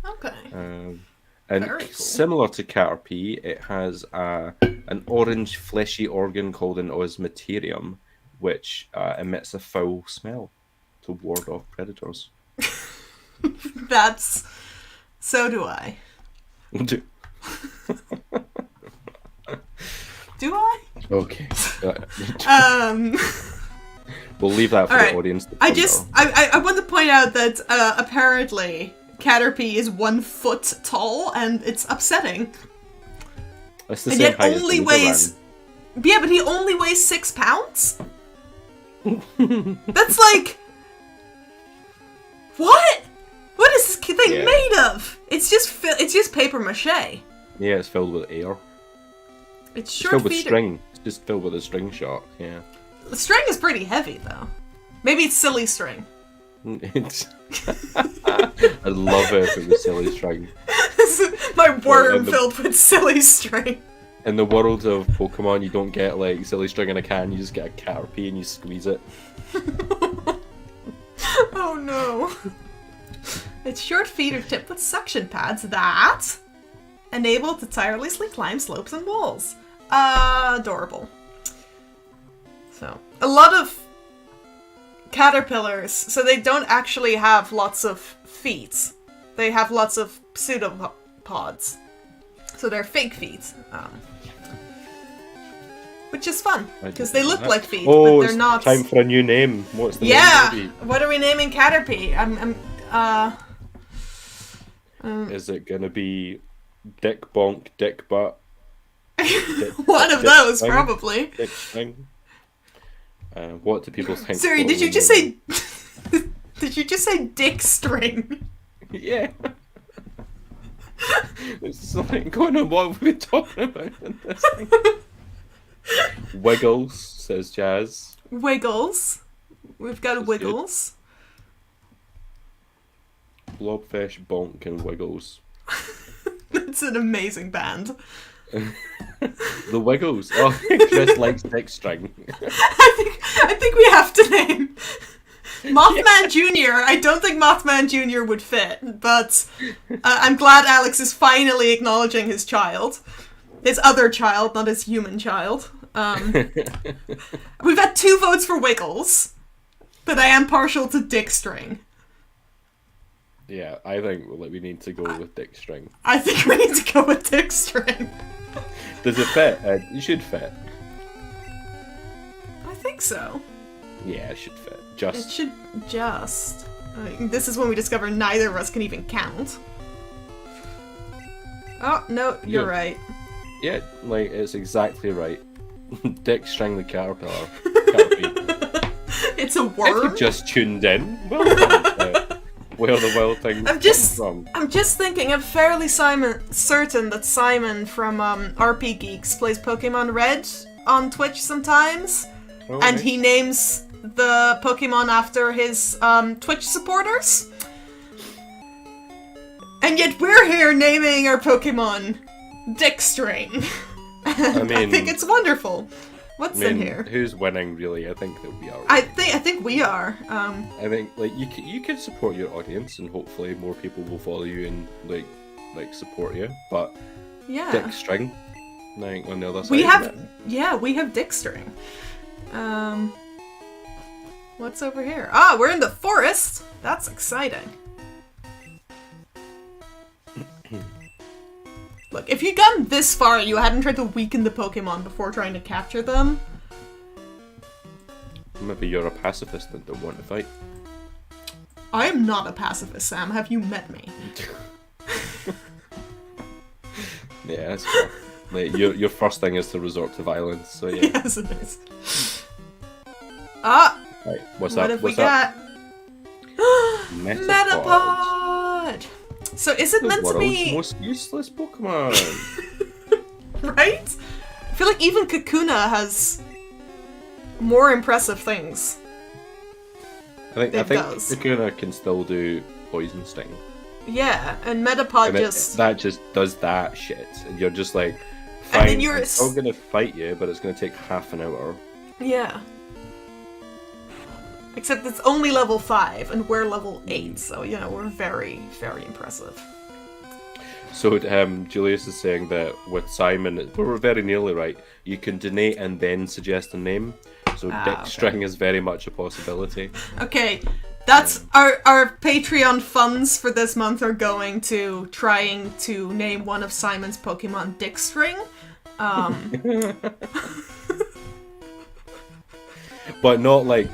Okay. And very cool. Similar to Caterpie, it has an orange fleshy organ called an osmeterium, which emits a foul smell to ward off predators. That's... So do I. Do I? Okay. We'll leave that for the audience to ponder. I want to point out that apparently Caterpie is 1 foot tall, and it's upsetting. That's the and same yet height only as weighs... Yeah, but he only weighs 6 pounds? That's like... What? What is this thing made of? It's just paper mache. Yeah, it's filled with air. It's filled with string. It's just filled with a string shot, yeah. The string is pretty heavy, though. Maybe it's silly string. I'd love it if it was silly string. My worm filled with silly string. In the world of Pokemon, you don't get like silly string in a can, you just get a Caterpie and you squeeze it. Oh no. Its short feet are tipped with suction pads that enable it to tirelessly climb slopes and walls. Adorable. So, a lot of caterpillars, so they don't actually have lots of feet. They have lots of pseudopods. So they're fake feet. Which is fun, because they look like feet, but they're not. Time for a new name. What's the name Yeah! gonna be? What are we naming Caterpie? Is it gonna be Dick Bonk, Dick Butt? One of those, probably. Dick String? What do people think? Sorry, did you just say... Did you just say Dick String? Yeah. There's something going on. What have we been talking about in this thing? Wiggles, says Jazz. Wiggles. We've got Wiggles. Blobfish, Bonk, and Wiggles. That's an amazing band. The Wiggles. Oh, Chris likes Dick String. I think we have to name Mothman Jr. I don't think Mothman Jr. would fit, but I'm glad Alex is finally acknowledging his child. His other child, not his human child. We've had 2 votes for Wiggles, but I am partial to Dick String. Yeah, I think we need to go with Dick String. I think we need to go with Dick String. Does it fit? You should fit. I think so. Yeah, it should fit. It should just. This is when we discover neither of us can even count. Oh, no, you're right. Yeah, like, it's exactly right. Dick String the Caterpillar. It's a worm? If you just tuned in, well done. Where the wild things come from. I'm just thinking, I'm fairly certain that Simon from RP Geeks plays Pokemon Red on Twitch sometimes. Oh, and nice. he names the Pokemon after his Twitch supporters. And yet we're here naming our Pokemon Dick String. I mean, I think it's wonderful. What's in here? Who's winning, really? I think that we are. I think we are. I think like you can support your audience, and hopefully more people will follow you and like support you. But yeah, Dick String, like on the other side. We have Dick String. What's over here? Ah, we're in the forest. That's exciting. Look, if you'd gotten this far, you hadn't tried to weaken the Pokemon before trying to capture them. Maybe you're a pacifist and don't want to fight. I am not a pacifist, Sam. Have you met me? Yeah, that's fair. Like, your first thing is to resort to violence, so yeah. Yes, it is. Ah! Right, what's what that? have What's we got? Metapod. Metapod! So is it meant to be... the world's most useless Pokemon. Right? I feel like even Kakuna has more impressive things. I think Kakuna can still do Poison Sting. Yeah, and Metapod and that just does that shit, and you're just like, fine, and then you're I'm still gonna fight you, but it's gonna take half an hour. Yeah. Except it's only level 5, and we're level 8, so, you know, we're very, very impressive. So, Julius is saying that with Simon, we're very nearly right. You can donate and then suggest a name. So, Dick String is very much a possibility. Okay, that's our Patreon funds for this month are going to trying to name one of Simon's Pokemon Dick String. But not like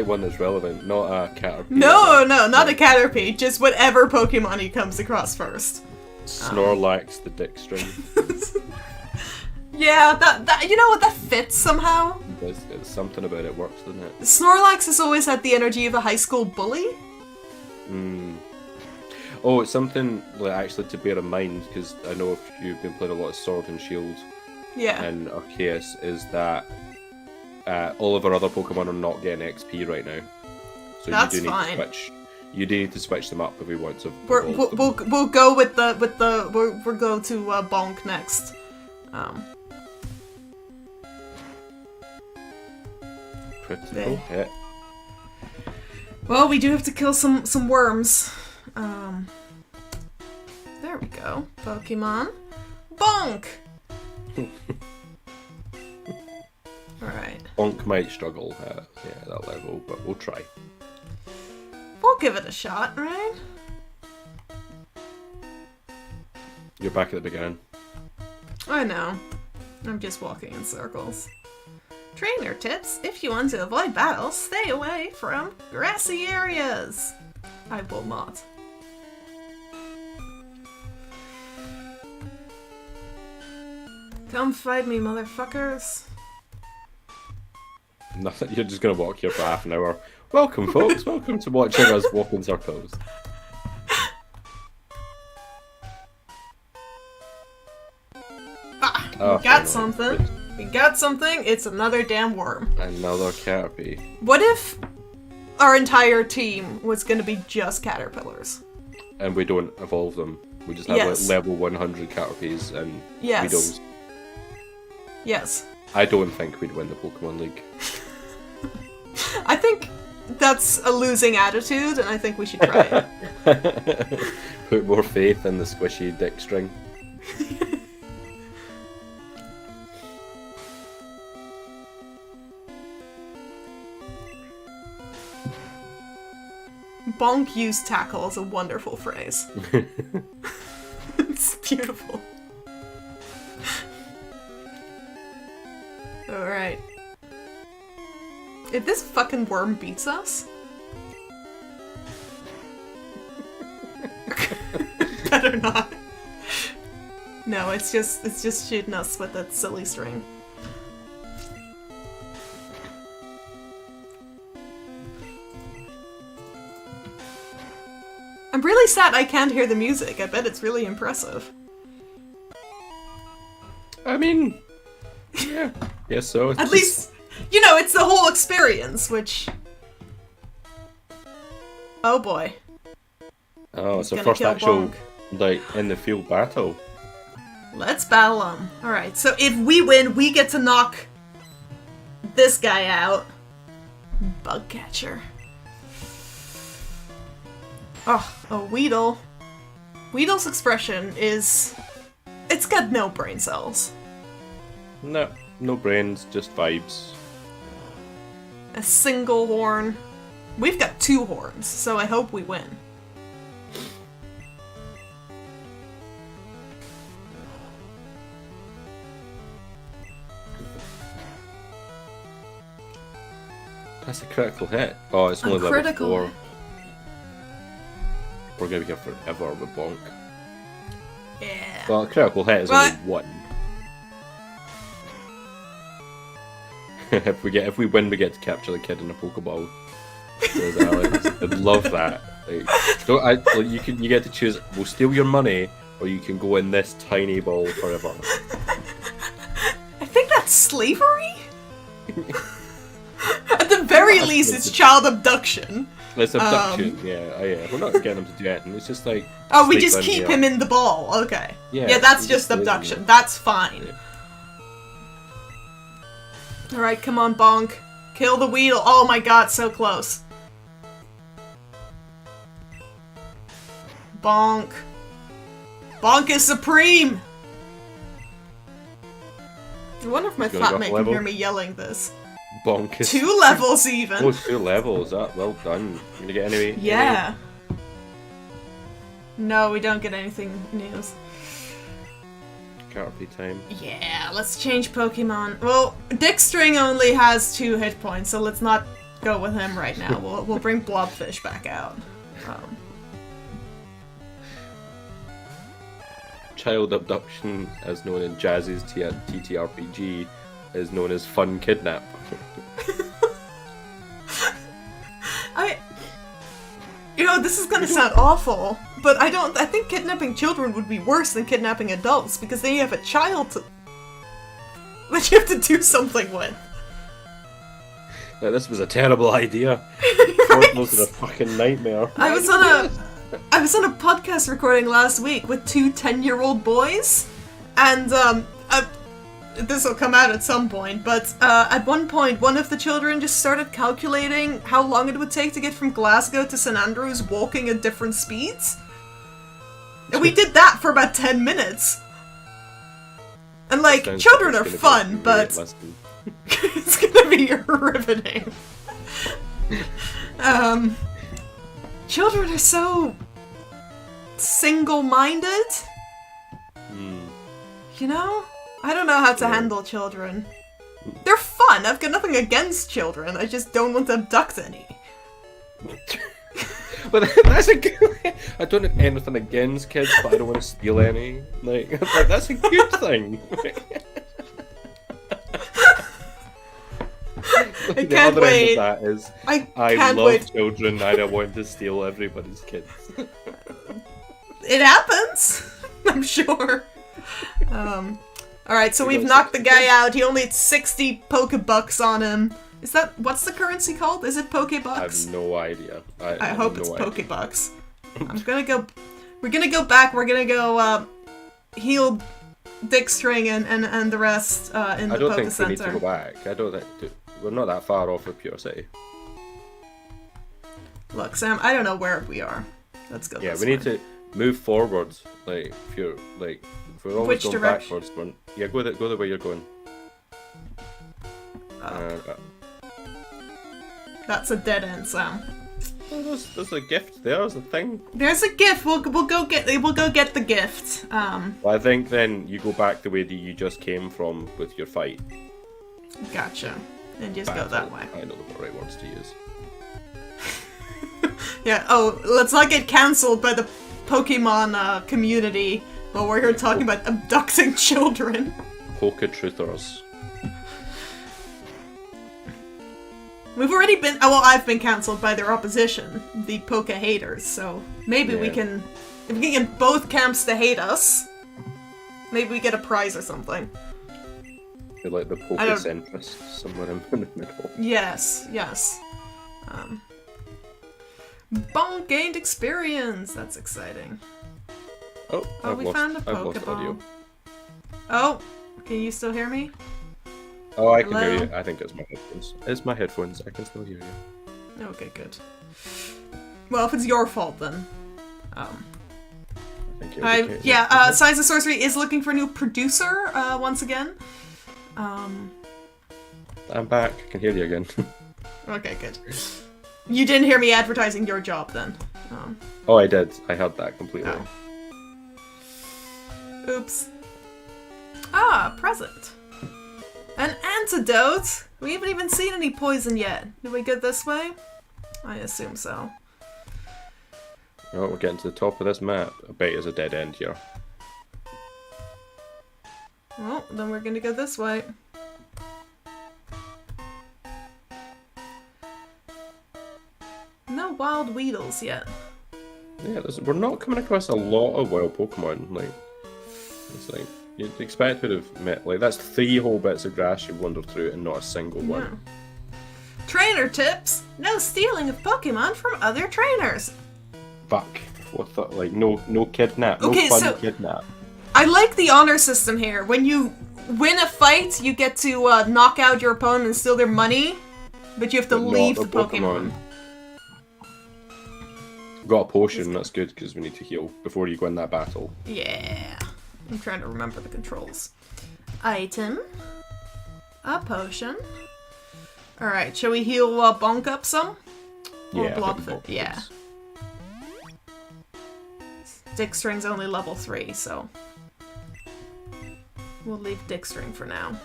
one that's relevant, not a Caterpie. No, not a Caterpie, just whatever Pokemon he comes across first. Snorlax the Dick String. Yeah, that you know what, that fits somehow. There's something about it works, doesn't it? Snorlax has always had the energy of a high school bully. Oh, it's something like actually to bear in mind, because I know if you've been playing a lot of Sword and Shield and Arceus, is that all of our other Pokemon are not getting XP right now, so that's you do need fine. to switch. You do need to switch them up if we want to. We'll go with the we'll go to Bonk next. Critical hit. Well, we do have to kill some worms. There we go. Pokemon. Bonk! Alright. Bonk might struggle at that level, but we'll try. We'll give it a shot, right? You're back at the beginning. I know. I'm just walking in circles. Trainer tips: if you want to avoid battles, stay away from grassy areas. I will not. Come fight me, motherfuckers. Nothing. You're just gonna walk here for half an hour. Welcome, folks. Welcome to watching us walk in circles. We got something. We got something. It's another damn worm. Another Caterpie. What if our entire team was going to be just caterpillars? And we don't evolve them. We just have like level 100 Caterpies and Weedles. Yes. I don't think we'd win the Pokemon League. I think that's a losing attitude, and I think we should try it. Put more faith in the squishy Dick String. Bonk use tackle is a wonderful phrase. It's beautiful. Alright. If this fucking worm beats us... Better not. No, it's just shooting us with that silly string. I'm really sad I can't hear the music. I bet it's really impressive. I mean, yeah, guess so. At least, you know, it's the whole experience, which... Oh boy. Oh, it's the first actual, like, in the field battle. Let's battle him. Alright, so if we win, we get to knock this guy out. Bug catcher. Oh, a Weedle. Weedle's expression is... It's got no brain cells. No, no brains, just vibes. A single horn. We've got 2 horns, so I hope we win. That's a critical hit. Oh, it's only level 4. Hit. We're gonna be here forever with Bonk. Yeah. Well, a critical hit is only 1. If we win, we get to capture the kid in a Pokeball. Says Alex. I'd love that. Like, you get to choose. We'll steal your money, or you can go in this tiny ball forever. I think that's slavery. At the very least, it's child abduction. It's abduction, yeah. We're not getting him to do anything. It's just like. Oh, we just keep him in the ball. Okay. Yeah, that's just abduction. That's fine. Yeah. Alright, come on, Bonk. Kill the Weedle. Oh my god, so close. Bonk. Bonk is supreme! I wonder if my flatmate can hear me yelling this. Bonk is 2 levels even! Oh, 2 levels. Well done. You gonna get any? Yeah. No, we don't get anything new. Caterpie time. Yeah, let's change Pokemon. Well, Dickstring only has 2 hit points, so let's not go with him right now. We'll bring Blobfish back out. Child abduction, as known in Jazz's TTRPG, is known as fun kidnap. This is gonna sound awful, but I think kidnapping children would be worse than kidnapping adults, because then you have a child that you have to do something with. Yeah, this was a terrible idea. Right? This was a fucking nightmare. I was on a podcast recording last week with 2 10-year-old boys, and this will come out at some point, but at one point, one of the children just started calculating how long it would take to get from Glasgow to St. Andrews walking at different speeds. And we did that for about 10 minutes. And children are fun, but it's gonna be riveting. Children are so single-minded. You know? I don't know how to handle children. They're fun. I've got nothing against children. I just don't want to abduct any. But that's a good. I don't have anything against kids, but I don't want to steal any. That's a good thing. I can't wait. End of that is I love children. I don't want to steal everybody's kids. It happens. I'm sure. Alright, so we've knocked the guy out. He only had 60 Pokebucks on him. Is that... What's the currency called? Is it Pokebucks? I have no idea. I hope it's Pokebucks. I'm gonna go... We're gonna go back. We're gonna go, heal Dickstring and the rest, in the Poke Center. I don't think we need to go back. I don't think... We're not that far off of Pure City. Look, Sam, I don't know where we are. Let's go this way. Yeah, we need to move forwards. If you're, if we're always going backwards, go the way you're going. That's a dead end, Sam. Oh, there's a gift there. There's a thing. There's a gift. We'll go get the gift. Well, I think then you go back the way that you just came from with your fight. Gotcha. And just go that way. I know the right words to use. Yeah. Oh, let's not get cancelled by the Pokemon community while we're here talking about abducting children. Poke-truthers. We've already been... well, I've been cancelled by their opposition, the Poke haters, so maybe we can... If we can get both camps to hate us, maybe we get a prize or something. You're like the Poke-centrists, somewhere in the middle. Yes. Bonk gained experience! That's exciting. Oh, we found a Pokeball. Oh, can you still hear me? Oh, I can Hello? hear you. I think it's my headphones. It's my headphones. I can still hear you. Okay, good. Well, if it's your fault, then. Thank you. Yeah, Science and Sorcery is looking for a new producer, once again. I'm back. I can hear you again. Okay, good. You didn't hear me advertising your job, then. Oh, I did. I heard that completely. Oh. Oops. Ah, present. An antidote? We haven't even seen any poison yet. Did we go this way? I assume so. Oh, we're getting to the top of this map. I bet there's a dead end here. Well, then we're gonna go this way. No wild Weedles yet. Yeah, we're not coming across a lot of wild Pokemon. Like, it's like you'd expect to have met. Like, that's 3 whole bits of grass you've wandered through, and not a single one. Trainer tips: no stealing of Pokemon from other trainers. Fuck. What the? Like, no kidnap. Okay, no fun so kidnap. I like the honor system here. When you win a fight, you get to knock out your opponent and steal their money, but you have to But not leave the the Pokemon. Got a potion. That's good because we need to heal before you go in that battle. Yeah. I'm trying to remember the controls. Item. A potion. Alright, shall we heal Bonk up some? Or Yeah. Blobfoot? Yeah. Dick String's only level 3, so we'll leave Dick String for now.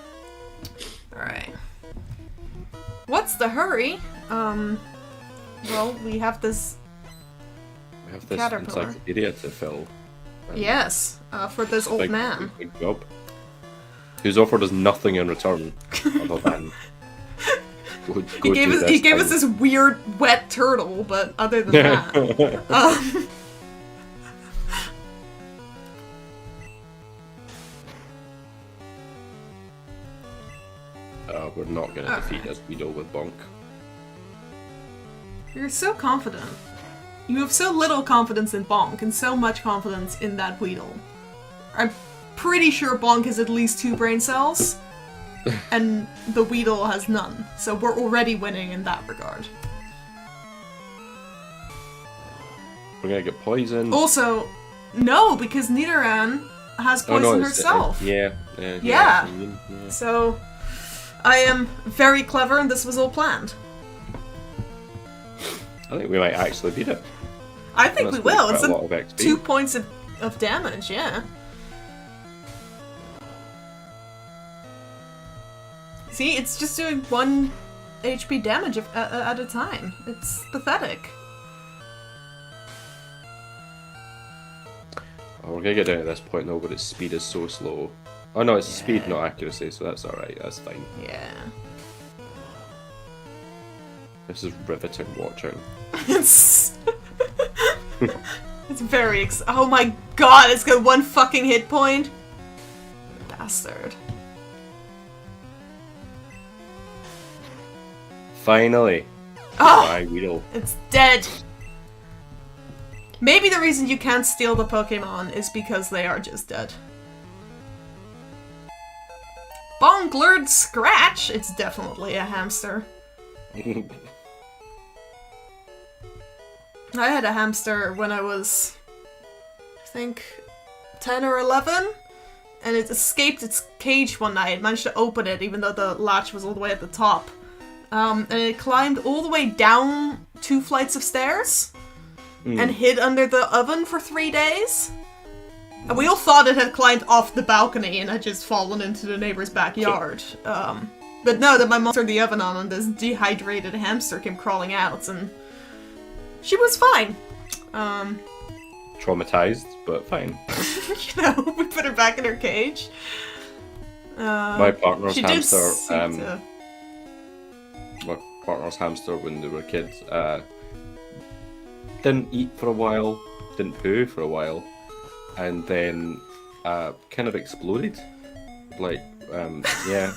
Alright. What's the hurry? Well, we have this We have this Caterpillar. encyclopedia to fill. Yes, for this old man. Big job. Who's offered us nothing in return other than He gave us this weird wet turtle, but other than that, we're not going to defeat this Weedle with Bonk. you're so confident. You have so little confidence in Bonk and so much confidence in that Weedle. I'm pretty sure Bonk has at least 2 brain cells, and the Weedle has none. So we're already winning in that regard. We're going to get poisoned. Also, no, because Nidoran has poison herself. Yeah. So, I am very clever and this was all planned. I think we might actually beat it. I think we will. It's a lot of XP. 2 points of damage, yeah. See, it's just doing 1 HP damage at a time. It's pathetic. Oh, we're gonna get down at this point though, but its speed is so slow. Oh no, it's speed, not accuracy, so that's alright, that's fine. Yeah. This is riveting watching. It's very oh my god, it's got 1 fucking hit point. Bastard. Finally! Oh! My Weedle. It's dead. Maybe the reason you can't steal the Pokemon is because they are just dead. Bonk lured Scratch! It's definitely a hamster. I had a hamster when I was, I think, 10 or 11, and it escaped its cage one night. It managed to open it even though the latch was all the way at the top. And it climbed all the way down 2 flights of stairs and hid under the oven for 3 days. And we all thought it had climbed off the balcony and had just fallen into the neighbor's backyard. But no, that my mom turned the oven on and this dehydrated hamster came crawling out and she was fine. Traumatized, but fine. You know, we put her back in her cage. My partner's she hamster, did my partner's hamster when they were kids, didn't eat for a while, didn't poo for a while, and then kind of exploded. Like, yeah,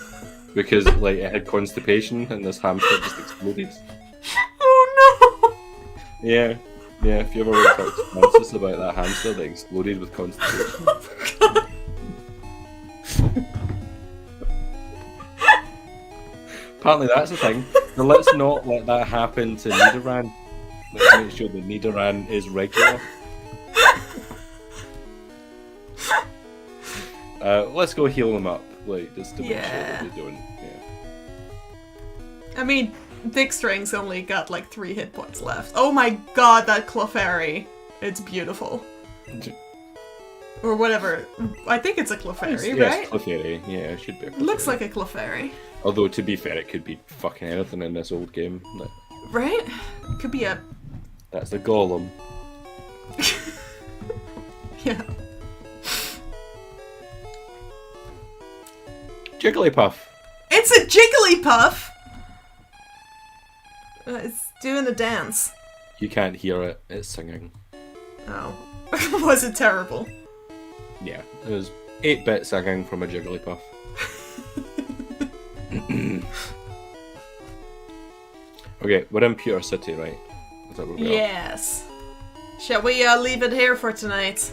because like it had constipation and this hamster just exploded. Oh no! Yeah, if you ever want to talk to Francis about that hamster that exploded with constipation. Oh god. Apparently that's the thing. Now let's not let that happen to Nidoran. Let's make sure that Nidoran is regular. Let's go heal them up, like, just to make sure that they don't. Yeah. I mean, Digstring's only got like 3 hit points left. Oh my god, that Clefairy. It's beautiful. Or whatever. I think it's a Clefairy, right? Yes, Clefairy. Yeah, it should be a Clefairy. Looks like a Clefairy. Although, to be fair, it could be fucking anything in this old game. Like, right? Could be a... That's the Golem. Yeah. Jigglypuff. It's a Jigglypuff! It's doing a dance. You can't hear it. It's singing. Oh. Was it terrible? Yeah, it was 8-bit singing from a Jigglypuff. Okay, we're in Pewter City, right? Is that where we are? Yes. Shall we leave it here for tonight?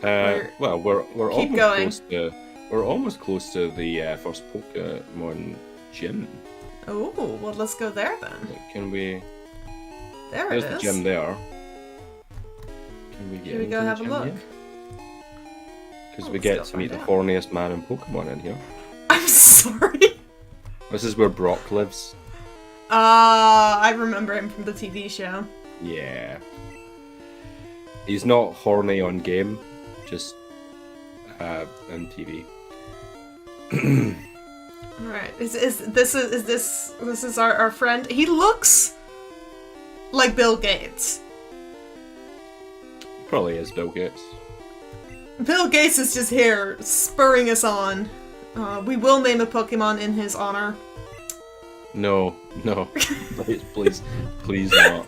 Well, we're keep almost going. close to almost close to the first Pokemon gym. Oh, well, let's go there then. Can we? There There's it the is. gym there. Can we get? Should we go have a look? Because we get to meet the horniest man in Pokemon in here. I'm sorry. This is where Brock lives. I remember him from the TV show. Yeah. He's not horny on game, just on TV. Alright, this is our friend. He looks like Bill Gates. Probably is Bill Gates. Bill Gates is just here, spurring us on. We will name a Pokemon in his honor. No, please not.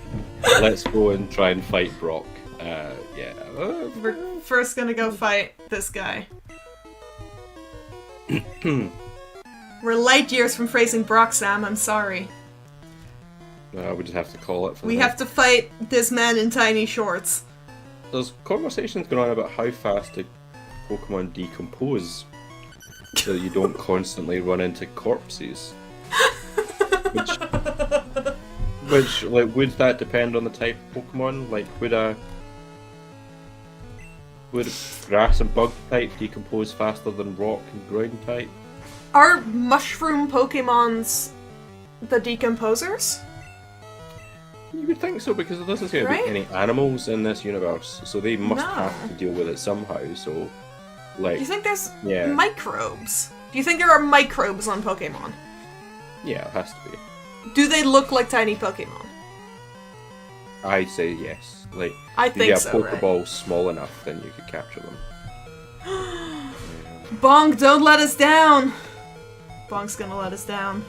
Let's go and try and fight Brock. Yeah. We're first gonna go fight this guy. We're light years from phrasing Brock, Sam, I'm sorry. We just have to call it. We have to fight this man in tiny shorts. There's conversations going on about how fast a Pokemon decompose so that you don't constantly run into corpses. Which, like, would that depend on the type of Pokemon? Like, would a grass and bug type decompose faster than rock and ground type? Are mushroom Pokemons the decomposers? You would think so, because there doesn't seem to Right? be any animals in this universe, so they must No. have to deal with it somehow. So, like, Do you think there's yeah. microbes? Do you think there are microbes on Pokemon? Yeah, it has to be. Do they look like tiny Pokemon? I say yes. Like, I if you think get a so, right? Pokeball small enough, then you could capture them. Bonk, don't let us down! Bonk's gonna let us down.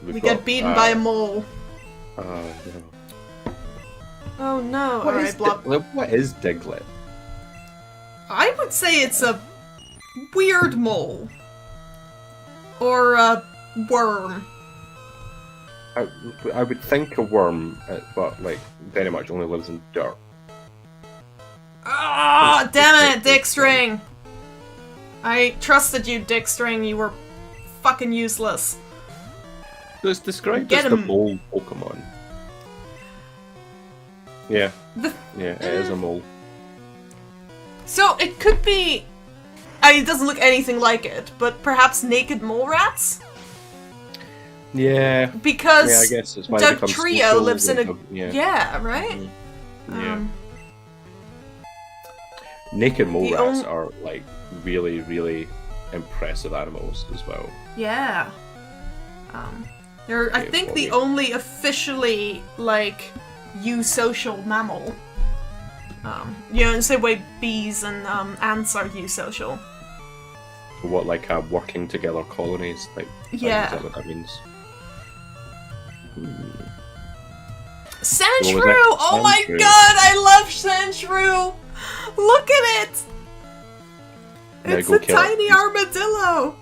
We get beaten by a mole. No. Oh no, What alright, is Blob. what is Diglett? I would say it's a weird mole. Or a worm. I would think a worm, but like very much only lives in dirt. Ah, damn it, Dickstring! I trusted you, Dickstring. You were fucking useless. So it's described Get as the him. mole Pokemon. Yeah. Yeah, it is a mole. So it could be. I mean, it doesn't look anything like it, but perhaps naked mole rats? Yeah. Because Yeah, I guess it's why it Doug becomes Trio social lives in a. with the- Yeah, right? Yeah. Naked mole the rats are like really, really impressive animals as well. Yeah. They're, I Okay, think, the Bobby. only officially, like, eusocial mammal. You know, in the same way bees and ants are eusocial. What, like working together colonies? Like, Yeah. Is that what that means? Sandshrew! What was that? Oh my Sandshrew. god, I love Sandshrew! Look at it! Yeah, It's go a kill it. tiny armadillo!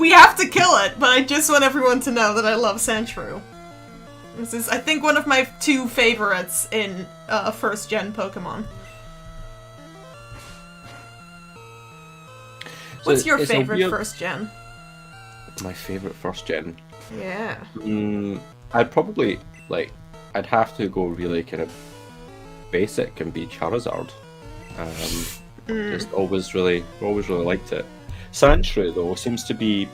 We have to kill it, but I just want everyone to know that I love Sandshrew. This is, I think, one of my 2 favorites in first gen Pokemon. So What's your it's a favorite weird- first gen? My favourite first gen. Yeah. I'd probably, like, I'd have to go really kind of basic and be Charizard. Just always really liked it. Sandshrew, though, seems to be,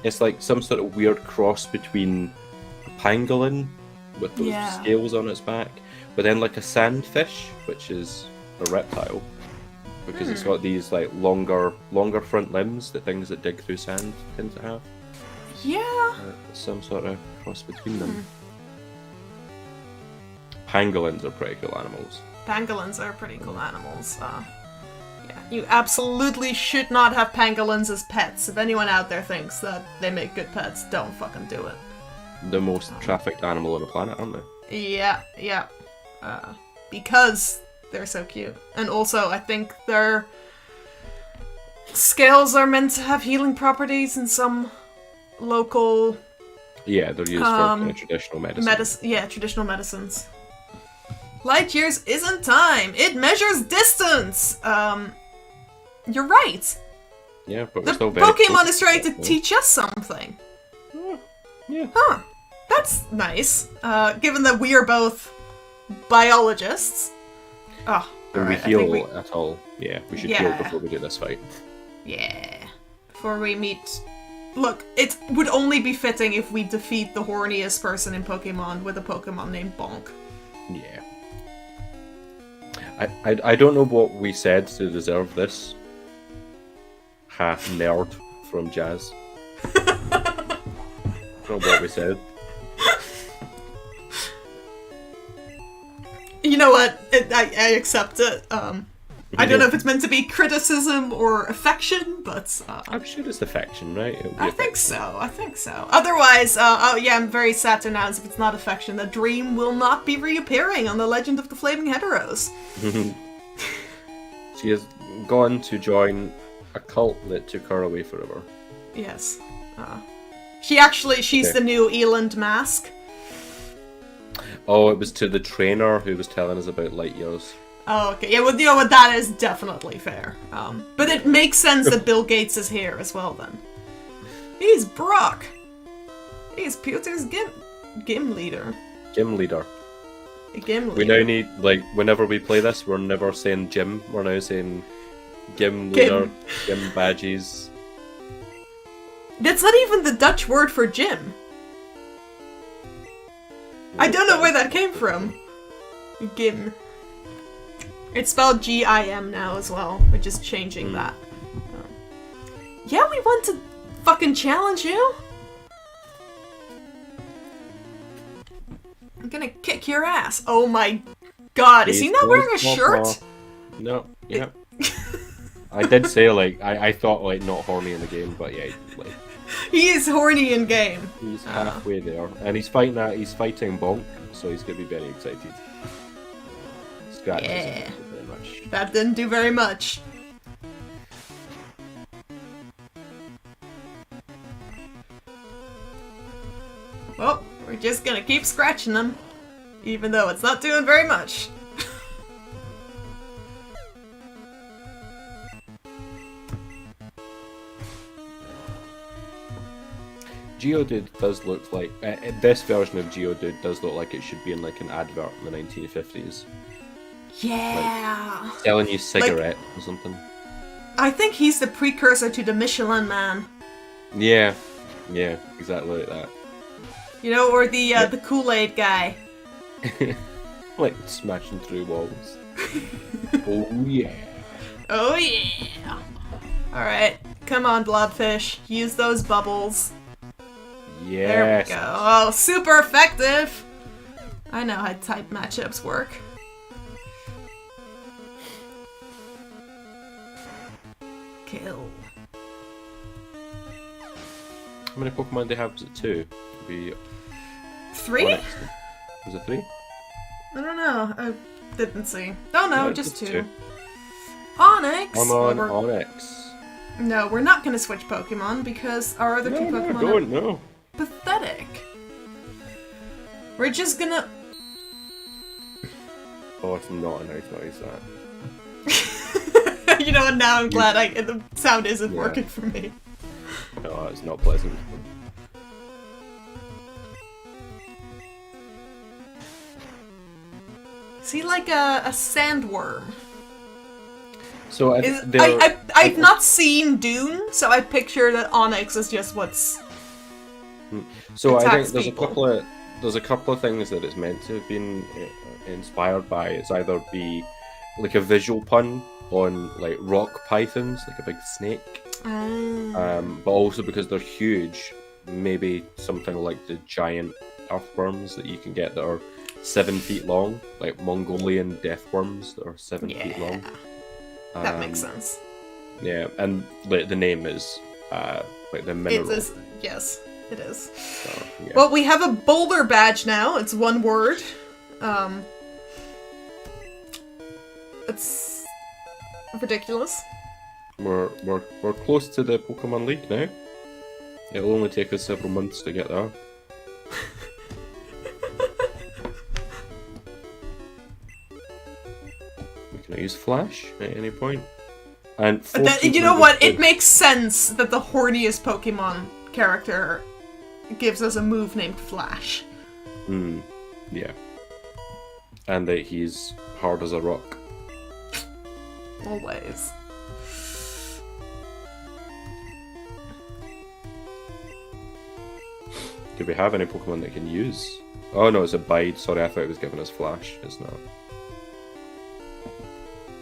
it's like some sort of weird cross between a pangolin with those scales on its back, but then like a sandfish, which is a reptile, because it's got these like longer front limbs, the things that dig through sand tend to have. Yeah. Some sort of cross between them. Pangolins are pretty cool animals. Pangolins are pretty cool animals. Yeah, you absolutely should not have pangolins as pets. If anyone out there thinks that they make good pets, don't fucking do it. The most trafficked animal on the planet, aren't they? Yeah. Because they're so cute. And also, I think their scales are meant to have healing properties in some local... Yeah, they're used for kind of traditional medicine. Traditional medicines. Light years isn't time. It measures distance. You're right. Yeah, but the we're still very Pokemon is trying to teach us something. Yeah. Huh. That's nice. Given that we are both biologists. Oh, When we heal at all, we should heal before we do this fight. Yeah. Before we meet... Look, it would only be fitting if we defeat the horniest person in Pokemon with a Pokemon named Bonk. Yeah. I don't know what we said to deserve this. Half nerd from Jazz. I don't know what we said. You know what? I accept it. I don't know if it's meant to be criticism or affection, but... I'm sure it's affection, right? I think so. Otherwise, I'm very sad to announce if it's not affection, the Dream will not be reappearing on the Legend of the Flaming Heteros. She has gone to join a cult that took her away forever. Yes. She's the new Eland Mask. Oh, it was to the trainer who was telling us about light years. Oh, okay. Yeah, well, you know what? That is definitely fair. But it makes sense that Bill Gates is here as well, then. He's Brock. He's Pewter's Gym leader. Gym leader. Gym leader. We now need, like, whenever we play this, we're never saying gym. We're now saying Gym leader, Gym badges. That's not even the Dutch word for gym. I don't know where that came from. Gym. It's spelled G-I-M now as well. We're just changing that. Yeah, we want to fucking challenge you. I'm gonna kick your ass. Oh my god, is he not wearing a shirt? No, yeah. I did say, like, I thought, like, not horny in the game, but yeah, like... He is horny in game. He's halfway there. And he's fighting Bonk, so he's gonna be very excited. Yeah. That didn't do very much. Well, we're just gonna keep scratching them, even though it's not doing very much. Geodude does look like... this version of Geodude does look like it should be in, like, an advert in the 1950s. Yeah. Like, selling you cigarette or something. I think he's the precursor to the Michelin Man. Yeah, exactly like that. You know, or the Kool-Aid guy. Like smashing through walls. Oh yeah. Oh yeah. Alright, come on, Blobfish. Use those bubbles. Yes. There we go. Oh, super effective! I know how type matchups work. Kill. How many Pokemon do they have? Was it 2? Be 3? Onyx. Was it 3? I don't know. I didn't see. Oh no, just 2. 2. Onyx! Come on, Onyx. No, we're not gonna switch Pokemon because our other two Pokemon No. Pathetic. We're just gonna... Oh, it's not a nice noise, that. You know what, now I'm glad the sound isn't working for me. Oh, it's not pleasant. Is he like a sandworm? So I've not seen Dune, so I picture that Onyx is just what's. So I think people. there's a couple of things that it's meant to have been inspired by. It's either be like a visual pun on like rock pythons, like a big snake, but also because they're huge, maybe something like the giant earthworms that you can get that are 7 feet long, like Mongolian deathworms that are 7 feet long. That makes sense. Yeah, and like the name is like the mineral. Yes, it is. So, yeah. Well, we have a Boulder Badge now. It's one word. It's ridiculous. We're close to the Pokemon League now. It'll only take us several months to get there. Can I use Flash at any point? And you know what? It makes sense that the horniest Pokemon character gives us a move named Flash. Yeah. And that he's hard as a rock. Always. Do we have any Pokemon that can use? Oh no, it's a Bide. Sorry, I thought it was giving us Flash. It's not.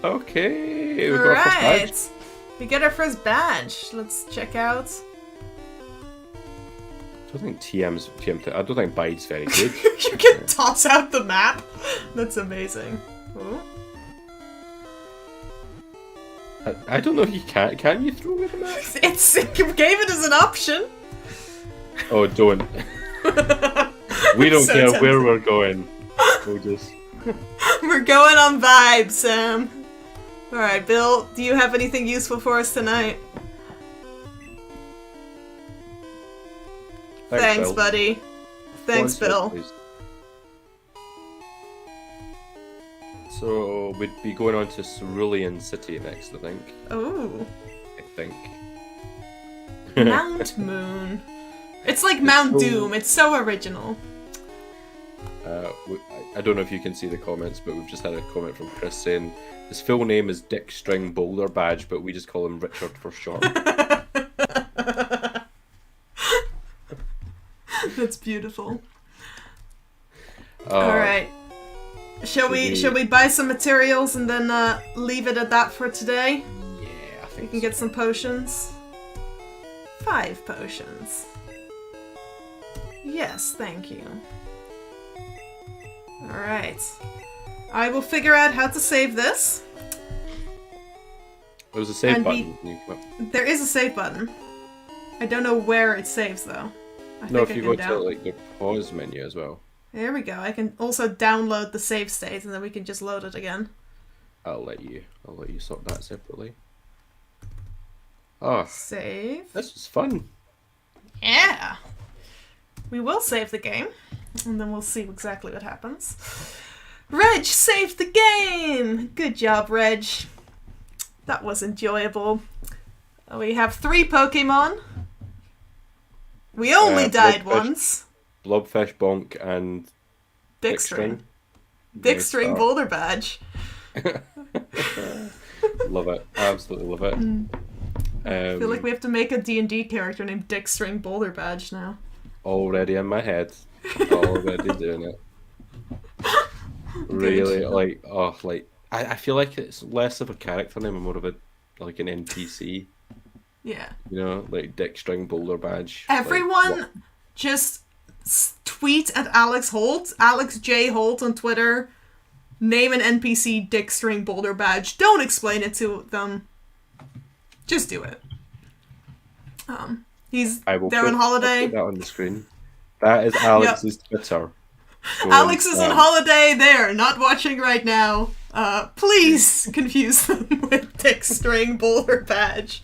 Okay, we got our first badge. We get our first badge. Let's check out. I don't think I don't think Bide's very good. You can toss out the map. That's amazing. Ooh. I don't know if you can. Can you throw away the map? You gave it as an option. Oh, don't. We don't So care tempted. where we're going. We'll just. We're going on vibes, Sam. Alright, Bill, do you have anything useful for us tonight? Thanks, Bill. buddy. Thanks, Bill. Please. So, we'd be going on to Cerulean City next, I think. Ooh. I think. Mount Moon. It's like Mount Doom. It's so original. I don't know if you can see the comments, but we've just had a comment from Chris saying his full name is Dick String Boulder Badge, but we just call him Richard for short. That's beautiful. All right. Shall we buy some materials and then leave it at that for today? Yeah, I think we can get some potions. 5 potions. Yes, thank you. Alright. I will figure out how to save this. There was a save button. There is a save button. I don't know where it saves though. If you go to like the pause menu as well. There we go. I can also download the save state and then we can just load it again. I'll let you sort that separately. Oh, save. This was fun. Yeah. We will save the game, and then we'll see exactly what happens. Reg saved the game! Good job, Reg. That was enjoyable. We have 3 Pokemon. We only died once. Blobfish, Bonk, and Dickstring. Dickstring Boulder Badge. Love it. Absolutely love it. I feel like we have to make a D&D character named Dickstring Boulder Badge now. Already in my head. Already doing it. Really, I feel like it's less of a character name and more of an NPC. Yeah. You know, like Dickstring Boulder Badge. Everyone just tweet at Alex Holt, Alex J. Holt on Twitter. Name an NPC Dickstring Boulder Badge. Don't explain it to them. Just do it. They're on holiday. Put that on the screen. That is Alex's Twitter. Alex is on holiday. They're not watching right now. Please confuse them with Dickstring Boulder Badge.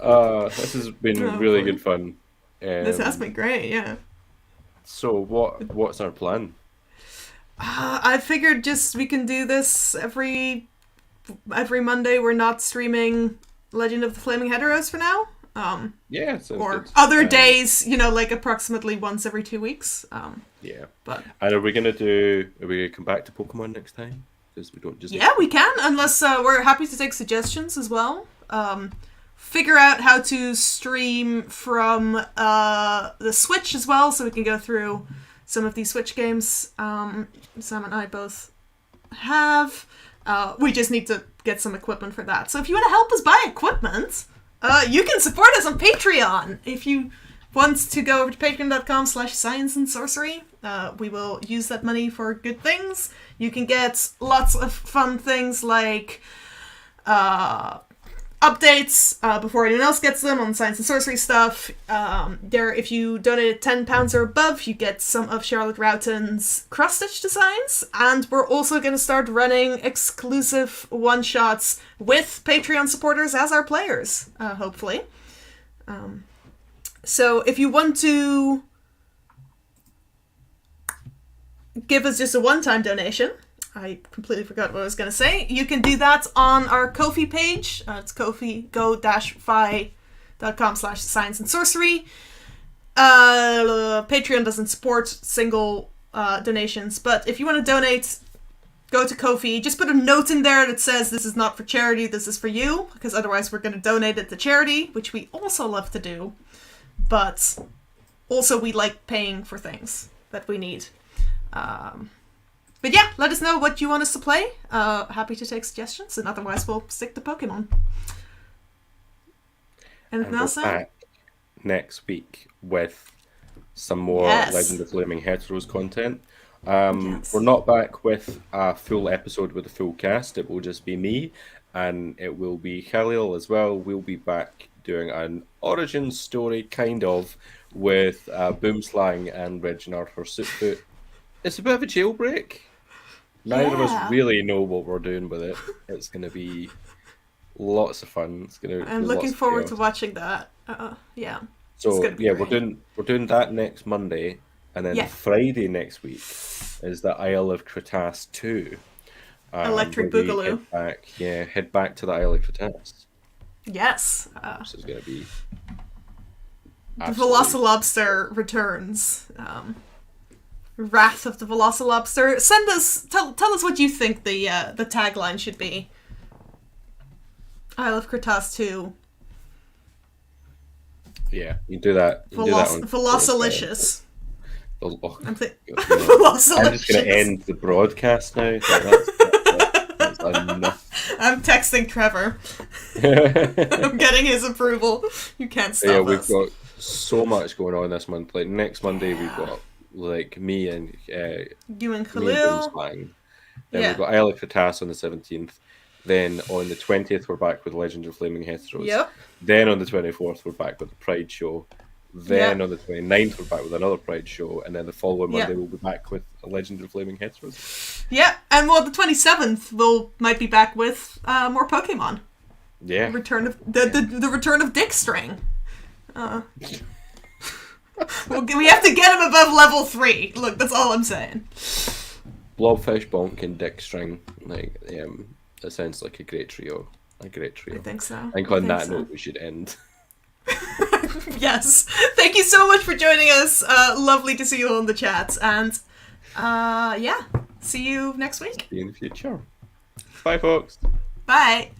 This has been really good fun. This has been great, yeah. So what's our plan? I figured we can do this every Monday. We're not streaming Legend of the Flaming Heteros for now. Yeah, sounds or good. other days, like approximately once every 2 weeks. Yeah. But And are we gonna come back to Pokemon next time? Because we don't just we can, unless we're happy to take suggestions as well. Figure out how to stream from the Switch as well, so we can go through some of these Switch games Sam and I both have. We just need to get some equipment for that. So if you want to help us buy equipment, you can support us on Patreon. If you want to go over to patreon.com/science and sorcery, we will use that money for good things. You can get lots of fun things like updates before anyone else gets them on science and sorcery stuff. If you donate £10 or above, you get some of Charlotte Roughton's cross-stitch designs, and we're also going to start running exclusive one-shots with Patreon supporters as our players, hopefully. So if you want to give us just a one-time donation, I completely forgot what I was going to say. You can do that on our Ko-fi page. It's ko-fi.com/science and sorcery. Patreon doesn't support single donations, but if you want to donate, go to Ko-fi. Just put a note in there that says this is not for charity, this is for you, because otherwise we're going to donate it to charity, which we also love to do. But also we like paying for things that we need. But yeah, let us know what you want us to play. Happy to take suggestions, and otherwise we'll stick to Pokemon. Anything else, Sam? Back next week with some more Legend of Flaming Heteros content. We're not back with a full episode with a full cast. It will just be me, and it will be Khalil as well. We'll be back doing an origin story, kind of, with Boomslang and Reg Archie. It's a bit of a jailbreak. Neither of us really know what we're doing with it. It's going to be lots of fun. I'm looking forward to watching that. Yeah. So we're doing that next Monday, and then Friday next week is the Isle of Cretace 2. Electric Boogaloo. Head back to the Isle of Cretace. Yes. This is going to be. The Velocilobster returns. Wrath of the Velocilobster. Tell us what you think the tagline should be. Isle of Cretace 2. Yeah, you do that. Velocilicious. I'm just going to end the broadcast now. That's enough. I'm texting Trevor. I'm getting his approval. You can't stop us. We've got so much going on this month. Like next Monday, we've got me and you and Khalil. Then we've got Isle of Cretace on the 17th. Then on the 20th, we're back with Legend of Flaming Heteros. Yep. Then on the 24th, we're back with the Pride Show. Then on the 29th, we're back with another Pride Show. And then the following Monday, we'll be back with a Legend of Flaming Heteros. Yeah, and the 27th, might be back with more Pokemon. Yeah. Return of the return of Dick String. We have to get him above level 3. Look, that's all I'm saying. Blobfish, Bonk, and Dick String. That sounds like a great trio. I think so. I think on that note we should end. Yes. Thank you so much for joining us. Lovely to see you all in the chat. And see you next week. See you in the future. Bye, folks. Bye.